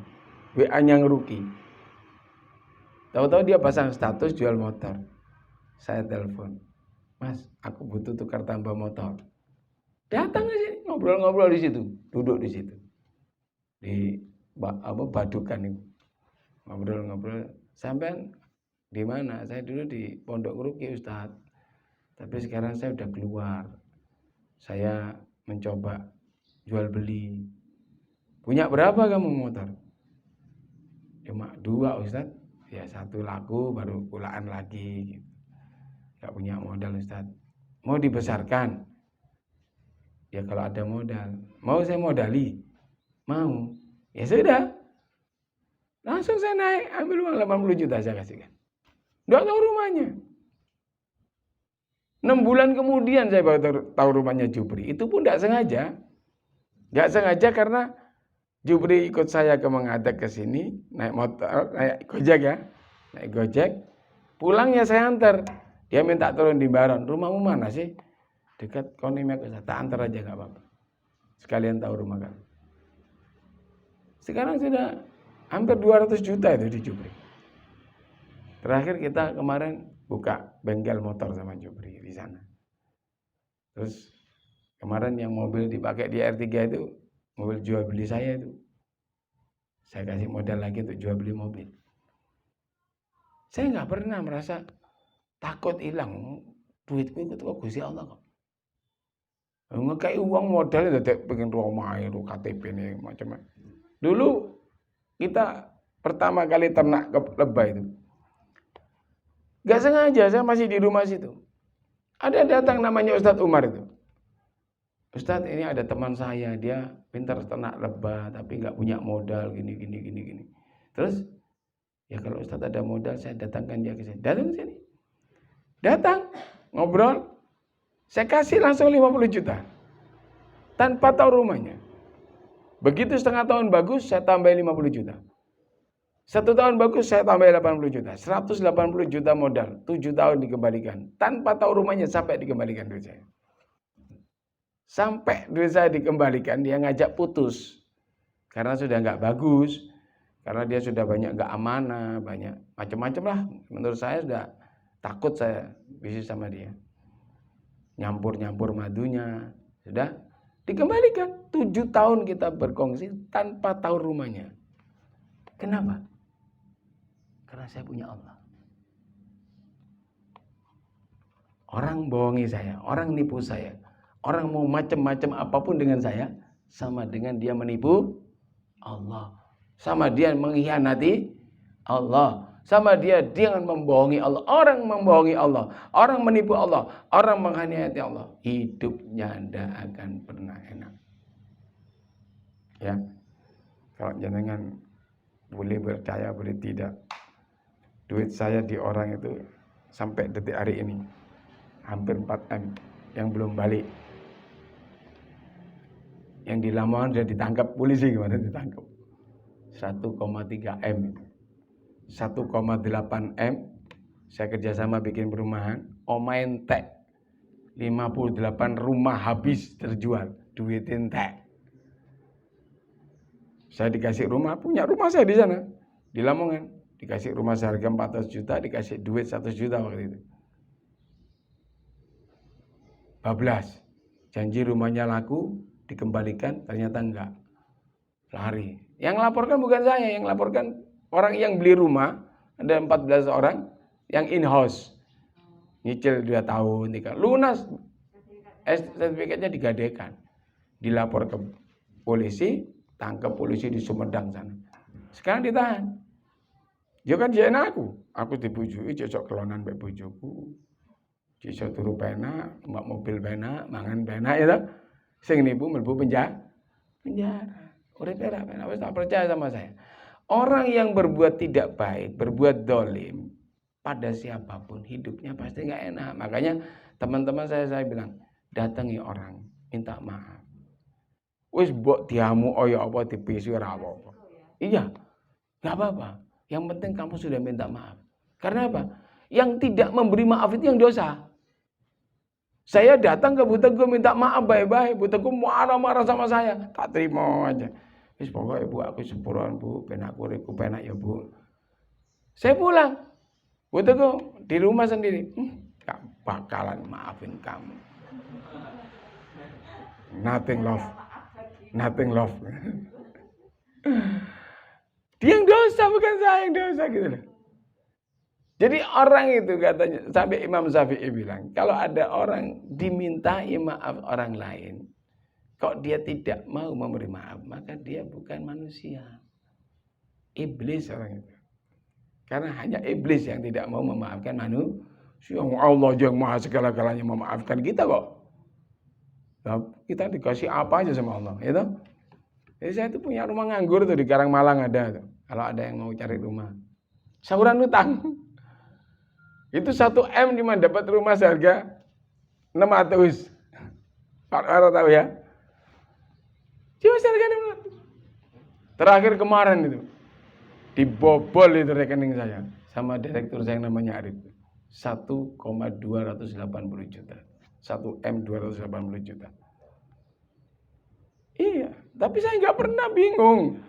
Speaker 1: WA yang ruki. Tahu-tahu dia pasang status jual motor. Saya telepon. Mas, aku butuh tukar tambah motor. Datang ke sini, ngobrol-ngobrol di situ. Duduk di situ. Di Badukan itu. Ngobrol-ngobrol. Sampai di mana? Saya dulu di Pondok Ruki, Ustaz. Tapi sekarang saya udah keluar. Saya mencoba jual beli. Punya berapa kamu motor? Cuma 2 Ustaz. Ya 1 laku baru pulaan lagi. Gak punya modal Ustaz. Mau dibesarkan? Ya kalau ada modal, mau saya modali, mau, ya sudah, langsung saya naik, ambil uang 80 juta saya kasihkan. Nggak tahu rumahnya. 6 bulan kemudian saya baru tahu rumahnya Jupri. Itu pun nggak sengaja. Nggak sengaja karena Jupri ikut saya ke Mengadek ke sini, naik motor, naik Gojek ya. Naik Gojek. Pulangnya saya antar. Dia minta turun di Baron. Rumahmu mana sih? Dekat Konime ke saya. Tak antar aja nggak apa-apa. Sekalian tahu rumah kan. Sekarang sudah hampir 200 juta itu di Jupri. Terakhir kita kemarin buka bengkel motor sama Jupri di sana. Terus kemarin yang mobil dipakai di R3 itu mobil jual beli saya itu. Saya kasih modal lagi untuk jual beli mobil. Saya nggak pernah merasa takut hilang. Duitku itu kok Gusti Allah kok. Ngekai uang modal itu pengen rumah itu KTP ini macam-macam. Dulu kita pertama kali ternak ke lebah itu. Gak sengaja saya masih di rumah situ. Ada datang namanya Ustadz Umar itu. Ustadz ini ada teman saya, dia pintar ternak lebah tapi gak punya modal gini. Terus ya kalau Ustadz ada modal saya datangkan dia ke sini. Datang ke sini. Datang, ngobrol. Saya kasih langsung 50 juta. Tanpa tahu rumahnya. Begitu setengah tahun bagus saya tambah 50 juta. 1 tahun bagus saya tambah 80 juta. 180 juta modal. 7 tahun dikembalikan. Tanpa tahu rumahnya sampai dikembalikan duit saya. Sampai duit saya dikembalikan dia ngajak putus. Karena sudah nggak bagus. Karena dia sudah banyak nggak amanah. Banyak macam-macam lah. Menurut saya sudah takut saya bisnis sama dia. Nyampur-nyampur madunya. Sudah dikembalikan. 7 tahun kita berkongsi tanpa tahu rumahnya. Kenapa? Karena saya punya Allah. Orang bohongi saya, orang nipu saya, orang mau macam-macam apapun dengan saya, sama dengan dia menipu Allah. Sama dia mengkhianati Allah. Sama dia membohongi Allah. Orang membohongi Allah, orang menipu Allah, orang mengkhianati Allah. Hidupnya tidak akan pernah enak. Ya, kalau jenengan boleh percaya, boleh tidak. Duit saya di orang itu sampai detik hari ini hampir 4M yang belum balik. Yang di Lamongan sudah ditangkap polisi kemarin ditangkap. 1,3 M. 1,8 M. Saya kerjasama bikin perumahan. Omain tek. 58 rumah habis terjual. Duit entek. Saya dikasih rumah, punya rumah saya di sana. Di Lamongan. Dikasih rumah seharga 400 juta, dikasih duit 100 juta waktu itu. Bablas. Janji rumahnya laku, dikembalikan, ternyata enggak. Lari. Yang laporkan bukan saya, yang laporkan orang yang beli rumah, ada 14 orang, yang in-house. Nyicil 2 tahun, 3. Lunas. Sertifikatnya digadekan. Dilapor ke polisi, tangkap polisi di Sumedang sana. Sekarang ditahan. Ya kan dia aku dibujuki cocok kelonan mbek bojoku. Cocok turu penak, mbak mobil penak, mangan penak ya toh. Sing nipu mlebu penjara. Urip penak, wis tak percaya sama saya. Orang yang berbuat tidak baik, berbuat dolim pada siapapun hidupnya pasti enggak enak. Makanya teman-teman saya bilang, datangi orang, minta maaf. Wis mbok diamu oyo apa dipisu ora apa-apa. Iya. Enggak apa-apa. Yang penting kamu sudah minta maaf. Karena apa? Yang tidak memberi maaf itu yang dosa. Saya datang ke Bu Teguh minta maaf baik-baik. Bu Teguh marah-marah sama saya. Tak terima aja. Wis pokoknya Bu aku sepuruan Bu. Penak uripku penak ya Bu. Saya pulang. Bu Teguh di rumah sendiri. Gak bakalan maafin kamu. Nothing love. Dia yang dosa bukan saya yang dosa gitu loh. Jadi orang itu katanya sampai Imam Syafi'i bilang kalau ada orang dimintai maaf orang lain kok dia tidak mau memberi maaf maka dia bukan manusia. Iblis orang itu. Karena hanya iblis yang tidak mau memaafkan manusia. Allah yang maha segala-galanya memaafkan kita kok. Kita dikasih apa aja sama Allah, ya toh? Jadi saya itu punya rumah nganggur tuh di Karangmalang ada tuh. Kalau ada yang mau cari rumah. Sahuran utang. Itu 1 M cuma dapat rumah seharga 600. Pak Waro tahu ya? Cuma seharga 600. Terakhir kemarin itu dibobol itu rekening saya sama direktur saya yang namanya Arif. 1,280 juta. 1 M 280 juta. Iya, tapi saya nggak pernah bingung,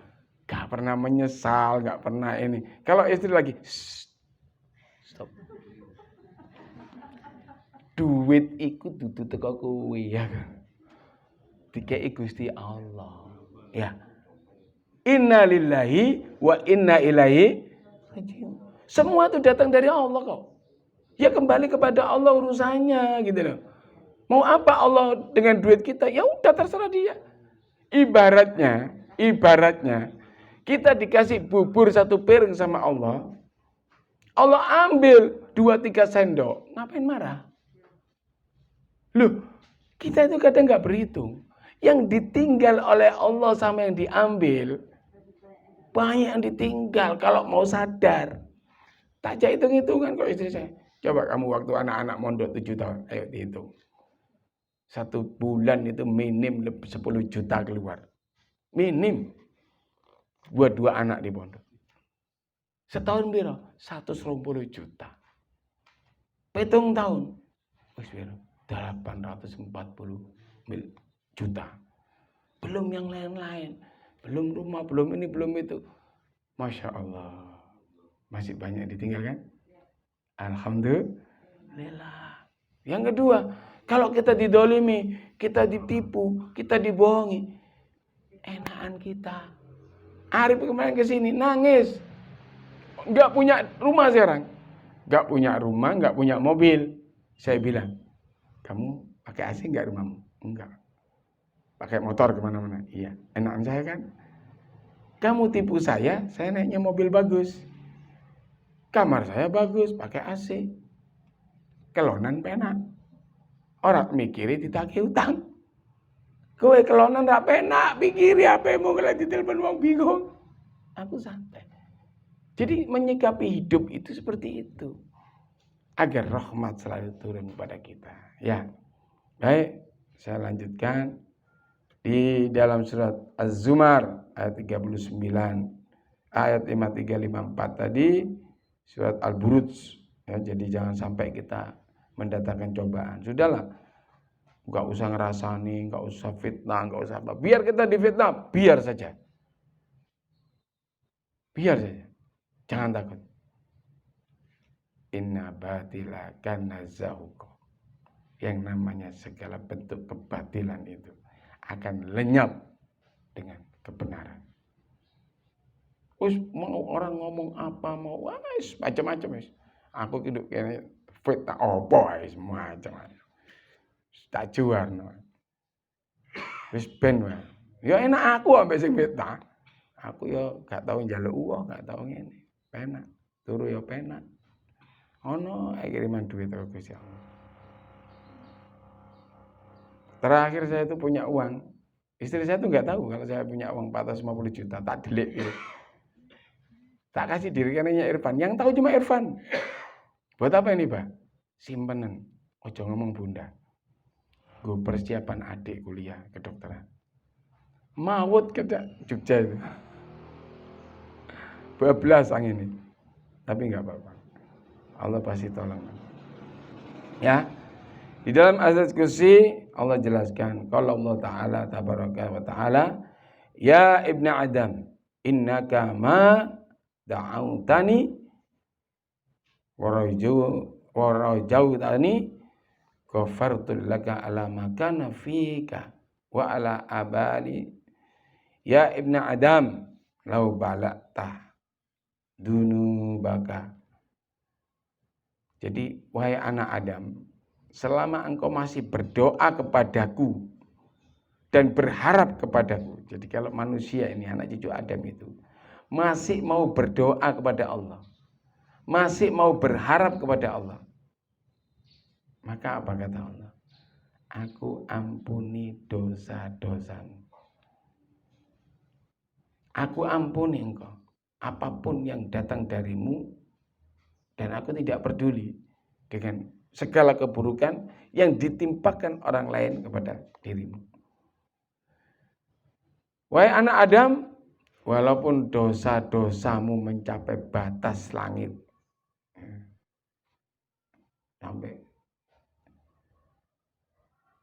Speaker 1: nggak pernah menyesal, nggak pernah ini. Kalau istri lagi, stop. Duit ikut dudu teko kowe ya kan. Dikei Gusti Allah. Ya. Inna lillahi wa inna ilaihi raji'un. Semua itu datang dari Allah kok. Ya kembali kepada Allah urusannya gitu loh. Mau apa Allah dengan duit kita? Ya udah terserah dia. Ibaratnya kita dikasih bubur 1 piring sama Allah. Allah ambil 2-3 sendok. Ngapain marah? Loh, kita itu kadang nggak berhitung. Yang ditinggal oleh Allah sama yang diambil, banyak yang ditinggal kalau mau sadar. Tak aja hitung-hitungan kok istri saya. Coba kamu waktu anak-anak mondok 7 tahun, ayo dihitung. 1 bulan itu minim 10 juta keluar. Minim. Buat 2 anak di pondok. Setahun biro 120 juta. Petung tahun. Wis biro 840 juta. Belum yang lain-lain. Belum rumah, belum ini, belum itu. Masya Allah. Masih banyak ditinggalkan? Alhamdulillah. Yang kedua, kalau kita didolimi, kita ditipu, kita dibohongi, enakan kita. Arif kemarin ke sini nangis, nggak punya rumah sekarang, nggak punya rumah, nggak punya mobil. Saya bilang, kamu pakai AC nggak rumahmu? Enggak. Pakai motor kemana-mana? Iya. Enakan saya kan? Kamu tipu saya naiknya mobil bagus, kamar saya bagus, pakai AC, kelonan penak. Orang mikiri ditagih utang. Kowe kelonan ra penak, pikiri apa mau ngeliat ditelepon wong bingung. Aku santai. Jadi menyikapi hidup itu seperti itu. Agar rahmat selalu turun kepada kita. Ya. Baik, saya lanjutkan. Di dalam surat Az-Zumar ayat 39, ayat 53-54 tadi, surat Al-Buruj. Ya, jadi jangan sampai kita mendatangkan cobaan. Sudahlah, nggak usah ngerasani, nggak usah fitnah, nggak usah apa. Biar kita difitnah, biar saja. Biar saja. Jangan takut. Inna batila kana zahuqa. Yang namanya segala bentuk kebatilan itu akan lenyap dengan kebenaran. Mau orang ngomong apa, mau macam-macam. Aku hidup kayaknya fitnah opo macam-macam. Tak juarno. Wis ben wae. Ya enak aku ambek sing fitnah. Aku ya gak tau njaluk uang, gak tau ngene. Penak. Turu ya penak. Ono kiriman duit karo Gusti Allah. Terakhir saya itu punya uang. Istri saya tuh nggak tahu kalau saya punya uang 450 juta. Tak delik gitu. Tak kasih diri kanannya Irfan. Yang tahu cuma Irfan. Buat apa ini, Pak? Simpenan. Ojo ngomong bunda. Gue persiapan adik kuliah kedokteran. Mawut ke Jogja itu. Bablas angin ini. Tapi nggak apa-apa. Allah pasti tolong. Ya. Di dalam ayat kursi Allah jelaskan, kalau Allah Ta'ala tabaraka wa ta'ala, ya ibnu Adam, innaka ma da'autani warajautani ghafartu laka ala makana fika wa ala abali. Ya ibnu Adam, lau balakta dunubaka. Jadi wahai anak Adam, selama engkau masih berdoa kepadaku dan berharap kepadaku. Jadi kalau manusia ini, anak cucu Adam itu, masih mau berdoa kepada Allah, masih mau berharap kepada Allah, maka apa kata Allah? aku ampuni dosa-dosamu. Aku ampuni engkau apapun yang datang darimu, dan aku tidak peduli dengan segala keburukan yang ditimpakan orang lain kepada dirimu. Wahai anak Adam, walaupun dosa-dosamu mencapai batas langit, sampai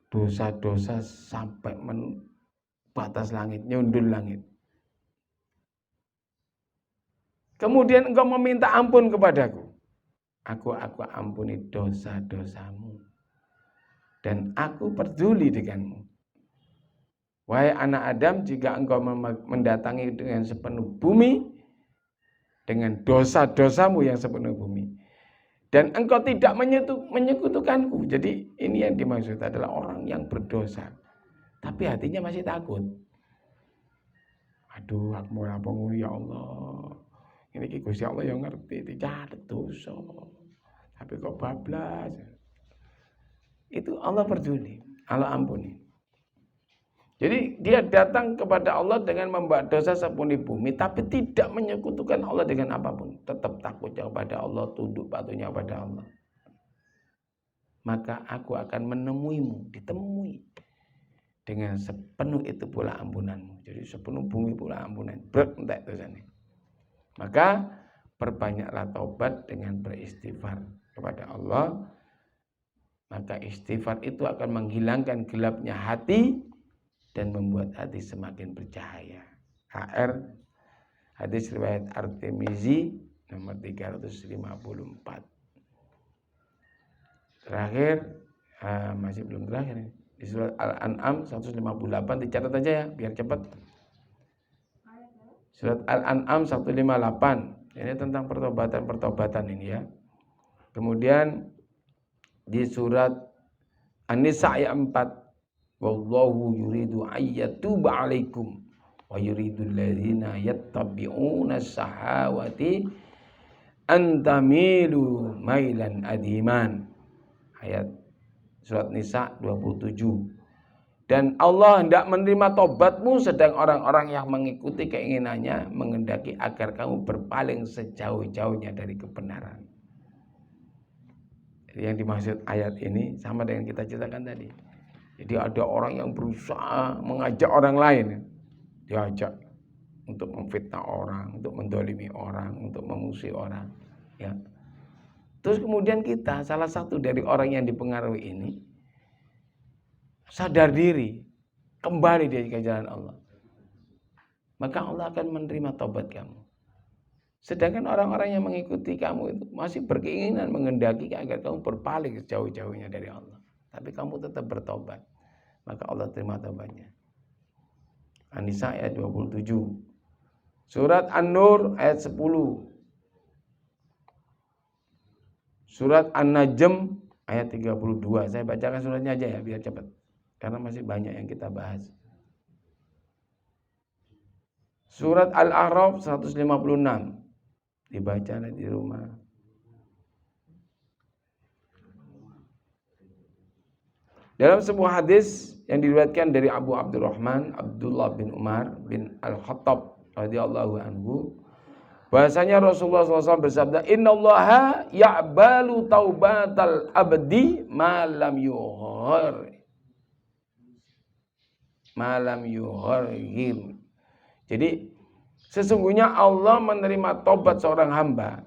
Speaker 1: dosa-dosa sampai batas langit, nyundul langit. Kemudian engkau meminta ampun kepadaku, aku ampuni dosa-dosamu, dan aku peduli denganmu. Wahai anak Adam, jika engkau mendatangi dengan sepenuh bumi, dengan dosa-dosamu yang sepenuh bumi, dan engkau tidak menyekutukanku. Jadi ini yang dimaksud adalah orang yang berdosa, tapi hatinya masih takut. Aduh, aku mau apa ya Allah. Ini Gusti Allah yang ngerti, tidak dosa. Tapi kok bablas. Itu Allah peduli, Allah ampuni. Jadi dia datang kepada Allah dengan membawa dosa sepenuh bumi, tapi tidak menyekutukan Allah dengan apapun. Tetap takutnya kepada Allah, tunduk patuhnya kepada Allah. Maka aku akan menemuimu, ditemui dengan sepenuh itu pula ampunanmu. Jadi sepenuh bumi pula ampunan. Entek dosanya. Maka perbanyaklah taubat dengan beristighfar kepada Allah. Maka istighfar itu akan menghilangkan gelapnya hati dan membuat hati semakin bercahaya. HR hadis riwayat At-Tirmizi nomor 354. Terakhir, masih belum terakhir, di surat Al-An'am 158, dicatat aja ya biar cepat. Surat Al-An'am 158, ini tentang pertobatan ini ya. Kemudian di surat An-Nisa ayat 4, wallahu yuridu ayyatuba alaikum wa yuridul ladzina yattabi'una syahawati antamilu mailan adiman. Ayat surat Nisa 27. Dan Allah hendak menerima tobatmu, sedang orang-orang yang mengikuti keinginannya menghendaki agar kamu berpaling sejauh-jauhnya dari kebenaran. Yang dimaksud ayat ini sama dengan kita ceritakan tadi. Jadi ada orang yang berusaha mengajak orang lain, diajak untuk memfitnah orang, untuk mendolimi orang, untuk memusuhi orang. Ya. Terus kemudian kita, salah satu dari orang yang dipengaruhi ini, sadar diri, kembali dari jalan Allah. Maka Allah akan menerima taubat kamu. Sedangkan orang-orang yang mengikuti kamu itu masih berkeinginan menghendaki agar kamu berpaling sejauh-jauhnya dari Allah. Tapi kamu tetap bertobat, maka Allah terima taubatnya. An-Nisa ayat 27. Surat An-Nur ayat 10. Surat An-Najm ayat 32. Saya bacakan suratnya aja ya biar cepat, karena masih banyak yang kita bahas. Surat Al-A'raf 156. Dibaca di rumah. Dalam sebuah hadis yang diriwayatkan dari Abu Abdurrahman Abdullah bin Umar bin Al-Khattab radhiyallahu anhu, bahasanya Rasulullah SAW bersabda, innallaha ya'balu taubatal abdi malam yuhorhim. Jadi sesungguhnya Allah menerima taubat seorang hamba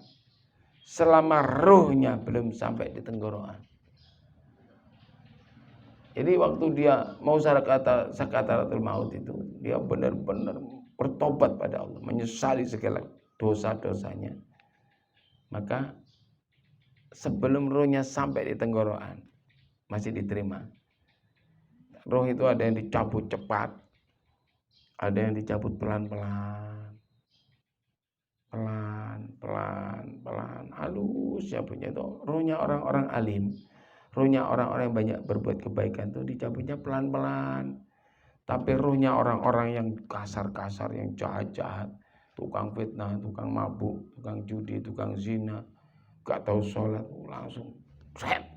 Speaker 1: selama ruhnya belum sampai di tenggorokan. Jadi waktu dia mau sakaratul maut itu, dia benar-benar bertobat pada Allah, menyesali segala dosa-dosanya. Maka sebelum rohnya sampai di tenggorokan, masih diterima. Roh itu ada yang dicabut cepat, ada yang dicabut pelan-pelan. Pelan-pelan, halus ya punya itu. Rohnya orang-orang alim, rohnya orang-orang yang banyak berbuat kebaikan itu dicabutnya pelan-pelan. Tapi rohnya orang-orang yang kasar-kasar, yang jahat-jahat, tukang fitnah, tukang mabuk, tukang judi, tukang zina, gak tahu sholat, langsung set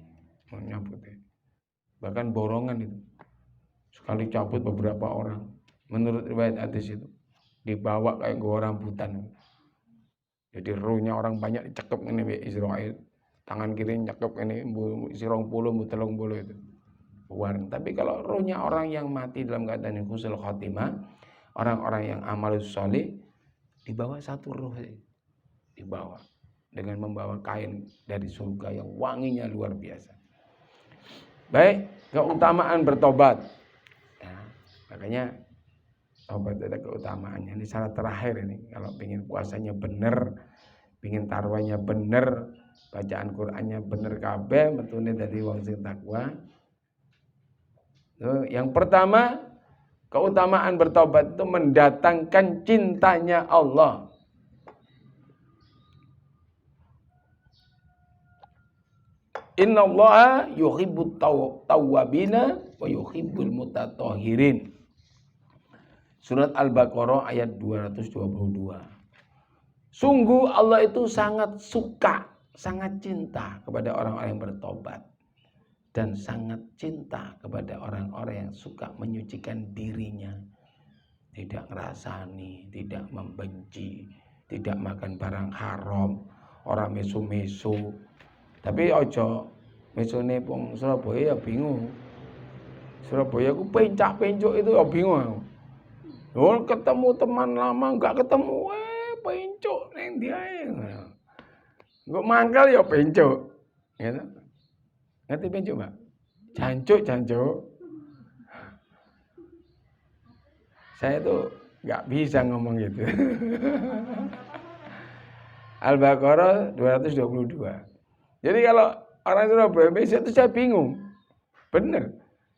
Speaker 1: menyabutnya. bahkan borongan itu. Sekali cabut beberapa orang. Menurut riwayat hadis itu dibawa kayak gua rambutan. Jadi ruhnya orang banyak dicekep ini Israel. Tangan kiri nyekep ini isi 20 30 itu. Warna. Tapi kalau ruhnya orang yang mati dalam keadaan husnul khotimah, orang-orang yang amal soleh, dibawa satu ruh, dibawa dengan membawa kain dari surga yang wanginya luar biasa. Baik, keutamaan bertobat. Ya, makanya tobat ada keutamaannya. Ini syarat terakhir ini. Kalau ingin puasanya benar, ingin taruhannya benar, bacaan Qur'annya benar kabeh, metune dadi wong sing takwa. Yang pertama, keutamaan bertobat itu mendatangkan cintanya Allah. Innallaha yuhibbut tawwabina wa yuhibbul mutatahhirin. Surat Al-Baqarah ayat 222. Sungguh Allah itu sangat suka, sangat cinta kepada orang-orang yang bertobat. Dan sangat cinta kepada orang-orang yang suka menyucikan dirinya. Tidak ngerasani, tidak membenci, tidak makan barang haram, orang mesu-mesu. Tapi ojo mesone wong Surabaya ya bingung. Surabaya ku pencak-pencuk itu ya bingung. Oh, ketemu teman lama enggak ketemu, pencuk neng dia. Enggak mangkal ya pencuk. Gitu. Ngerti pencuk, Mbak? Jancuk. Saya tuh enggak bisa ngomong gitu. Al-Baqarah 222. Jadi kalau orang Surabaya itu saya bingung. Bener.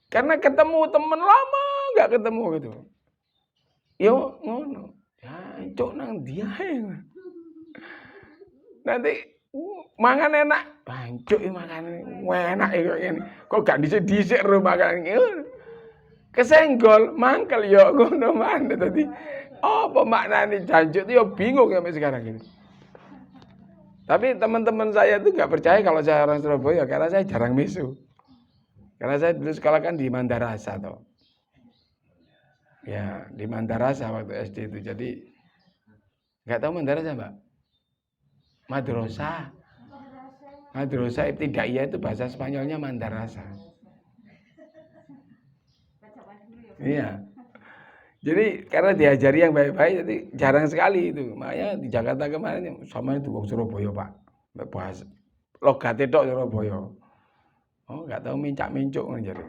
Speaker 1: Karena ketemu teman lama enggak ketemu gitu. Yo ngono. Jancuk nang dia. Nanti mangan enak. Jancuk makan enak kok ngene. Kok gak dhisik-dhisik ro makan ngene. Kesenggol, mangkel yo ngono man. Dadi apa maknane jancuk itu yo bingung sampai sekarang ini. Tapi teman-teman saya itu nggak percaya kalau saya orang Surabaya karena saya jarang misu. Karena saya dulu sekolah kan di Mandarasa toh. Ya di Mandarasa waktu SD itu. Jadi nggak tahu Mandarasa Mbak? Madrasah ibtidaiyah itu bahasa Spanyolnya Mandarasa. Iya. Jadi karena diajari yang baik-baik jadi jarang sekali itu. Makanya di Jakarta kemarin sama itu wong Surabaya, Pak. Bahas logate tok Surabaya. Oh, enggak tahu mincak-mincuk jadi.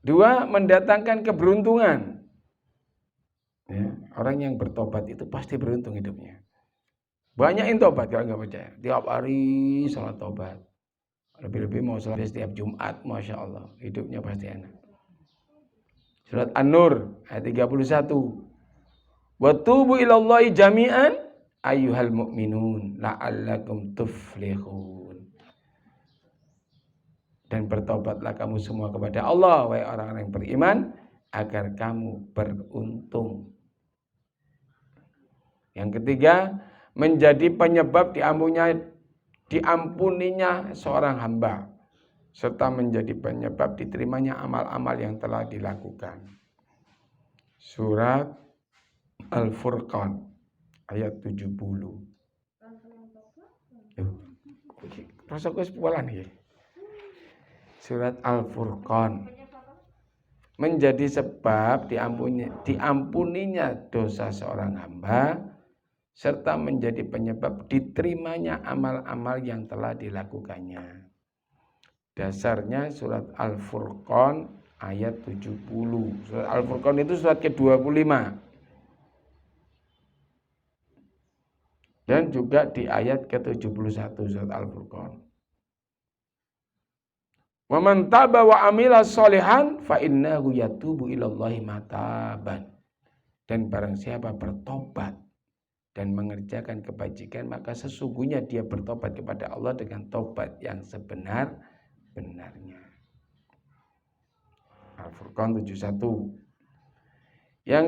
Speaker 1: 2, mendatangkan keberuntungan. Ya, orang yang bertobat itu pasti beruntung hidupnya. Banyak yang tobat kalau enggak percaya. Tiap hari salat tobat. Lebih-lebih mau salat setiap Jumat, Masya Allah. Hidupnya pasti enak. Surat An-Nur ayat 31. Wa tubu ilallahi jami'an ayyuhal mu'minun la'allakum tuflihun. Dan bertobatlah kamu semua kepada Allah wahai orang-orang yang beriman agar kamu beruntung. Yang ketiga, menjadi penyebab diampuninya seorang hamba serta menjadi penyebab diterimanya amal-amal yang telah dilakukan. Surat Al-Furqan ayat 70. Rasaku sepualan ya. Surat Al-Furqan. Menjadi sebab diampuninya dosa seorang hamba serta menjadi penyebab diterimanya amal-amal yang telah dilakukannya. Dasarnya surat Al-Furqan ayat 70. Surat Al-Furqan itu surat ke-25. Dan juga di ayat ke-71 surat Al-Furqan. Wa man taba wa amila sholihan fa innahu yatubu ilallahi mataban. Dan barang siapa bertobat dan mengerjakan kebajikan maka sesungguhnya dia bertobat kepada Allah dengan tobat yang sebenar-benarnya. Al-Furqan 71. Yang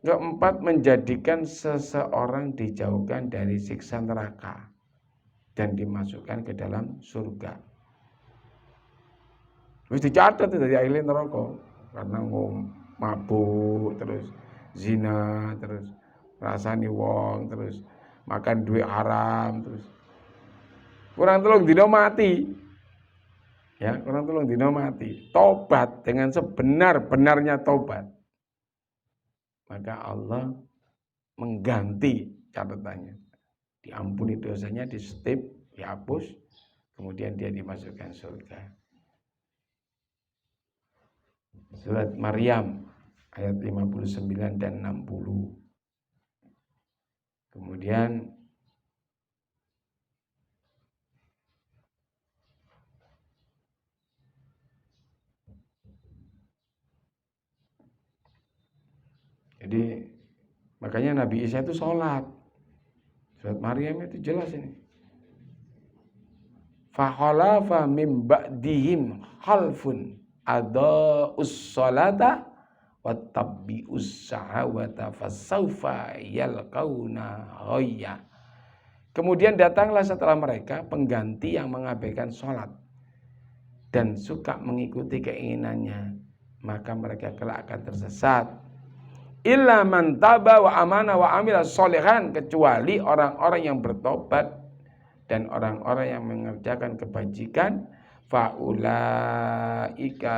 Speaker 1: keempat, menjadikan seseorang dijauhkan dari siksa neraka dan dimasukkan ke dalam surga. Wis dicatet dadi ahli neraka karena mabuk, terus zina, terus rasani wong, terus makan duit haram, terus kurang 3 dina mati. Ya, kurang 3 dina mati. Tobat dengan sebenar-benarnya tobat. Maka Allah mengganti catatannya. Diampuni dosanya, di stip, dihapus, kemudian dia dimasukkan surga. Surat Maryam ayat 59 dan 60. Kemudian jadi makanya Nabi Isa itu sholat. Surat Maryam itu jelas ini. Fakhalafa mim ba'dihim khalfun adaa'us sholata wattabi'us syahawata fasawfa yalqauna ghayya. Kemudian datanglah setelah mereka pengganti yang mengabaikan sholat dan suka mengikuti keinginannya, maka mereka kelak akan tersesat. Illa man taba wa amana wa amila sholihan, kecuali orang-orang yang bertobat dan orang-orang yang mengerjakan kebajikan, faulaika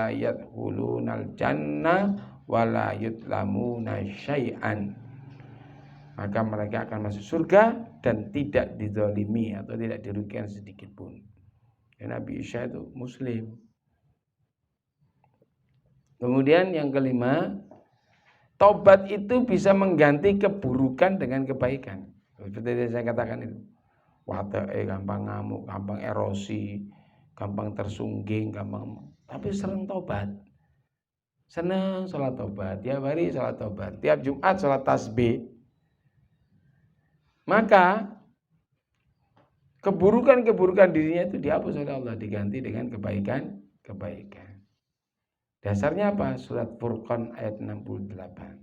Speaker 1: yadkhulunal jannah wala yudlamuna syai'an, maka mereka akan masuk surga dan tidak dizalimi atau tidak dirugikan sedikit pun. Dan Nabi Isa itu muslim. Kemudian yang kelima, tobat itu bisa mengganti keburukan dengan kebaikan. Seperti saya katakan itu. Gampang ngamuk, gampang erosi, gampang tersungging, tapi sering tobat. Senang sholat tobat, tiap hari sholat tobat, tiap Jumat sholat tasbih. Maka keburukan-keburukan dirinya itu dihapus oleh Allah, diganti dengan kebaikan. Dasarnya apa? Surat Furqan ayat 68.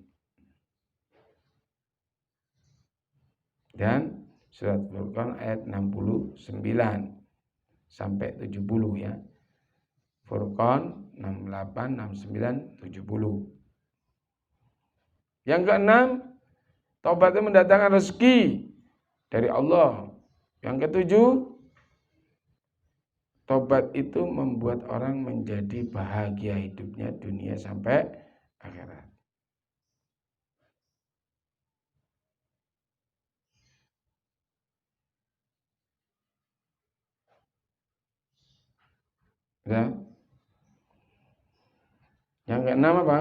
Speaker 1: Dan surat Furqan ayat 69 sampai 70 ya. Furqan 68, 69, 70. Yang keenam, tobat itu mendatangkan rezeki dari Allah. Yang ketujuh, tobat itu membuat orang menjadi bahagia hidupnya dunia sampai akhirat. Ya. Yang keenam apa?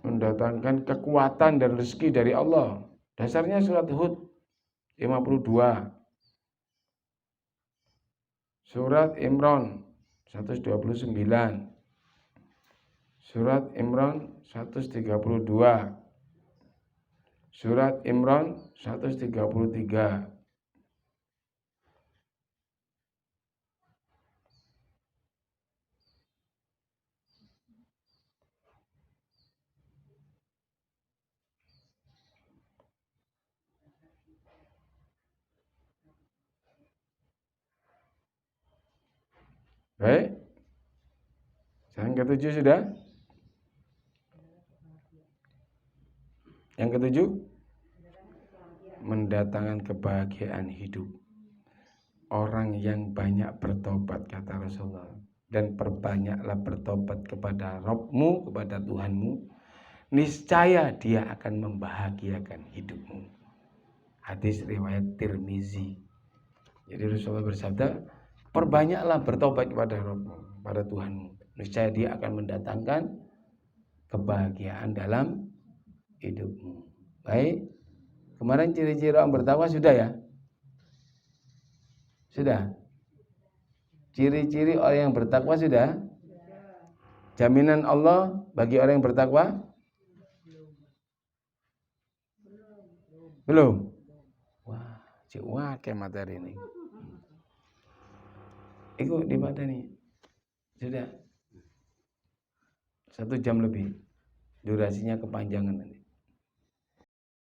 Speaker 1: Mendatangkan kekuatan dan rezeki dari Allah. Dasarnya surat Hud 52. Surat Imran 129. Surat Imran 132. Surat Imran 133. Baik. Yang ketujuh sudah? Yang ketujuh, mendatangkan kebahagiaan hidup. Orang yang banyak bertobat, kata Rasulullah, dan perbanyaklah bertobat kepada Rabbmu, kepada Tuhanmu, niscaya dia akan membahagiakan hidupmu. Hadis riwayat Tirmizi. Jadi Rasulullah bersabda, perbanyaklah bertobat kepada Rabbmu, pada Tuhanmu, niscaya dia akan mendatangkan kebahagiaan dalam hidupmu. Baik, kemarin ciri-ciri orang bertakwa sudah ya? Sudah? Ciri-ciri orang yang bertakwa sudah? Jaminan Allah bagi orang yang bertakwa? Belum? Wah, cik materi ini. Ikut di nih. Sudah 1 jam lebih. Durasinya kepanjangan nanti.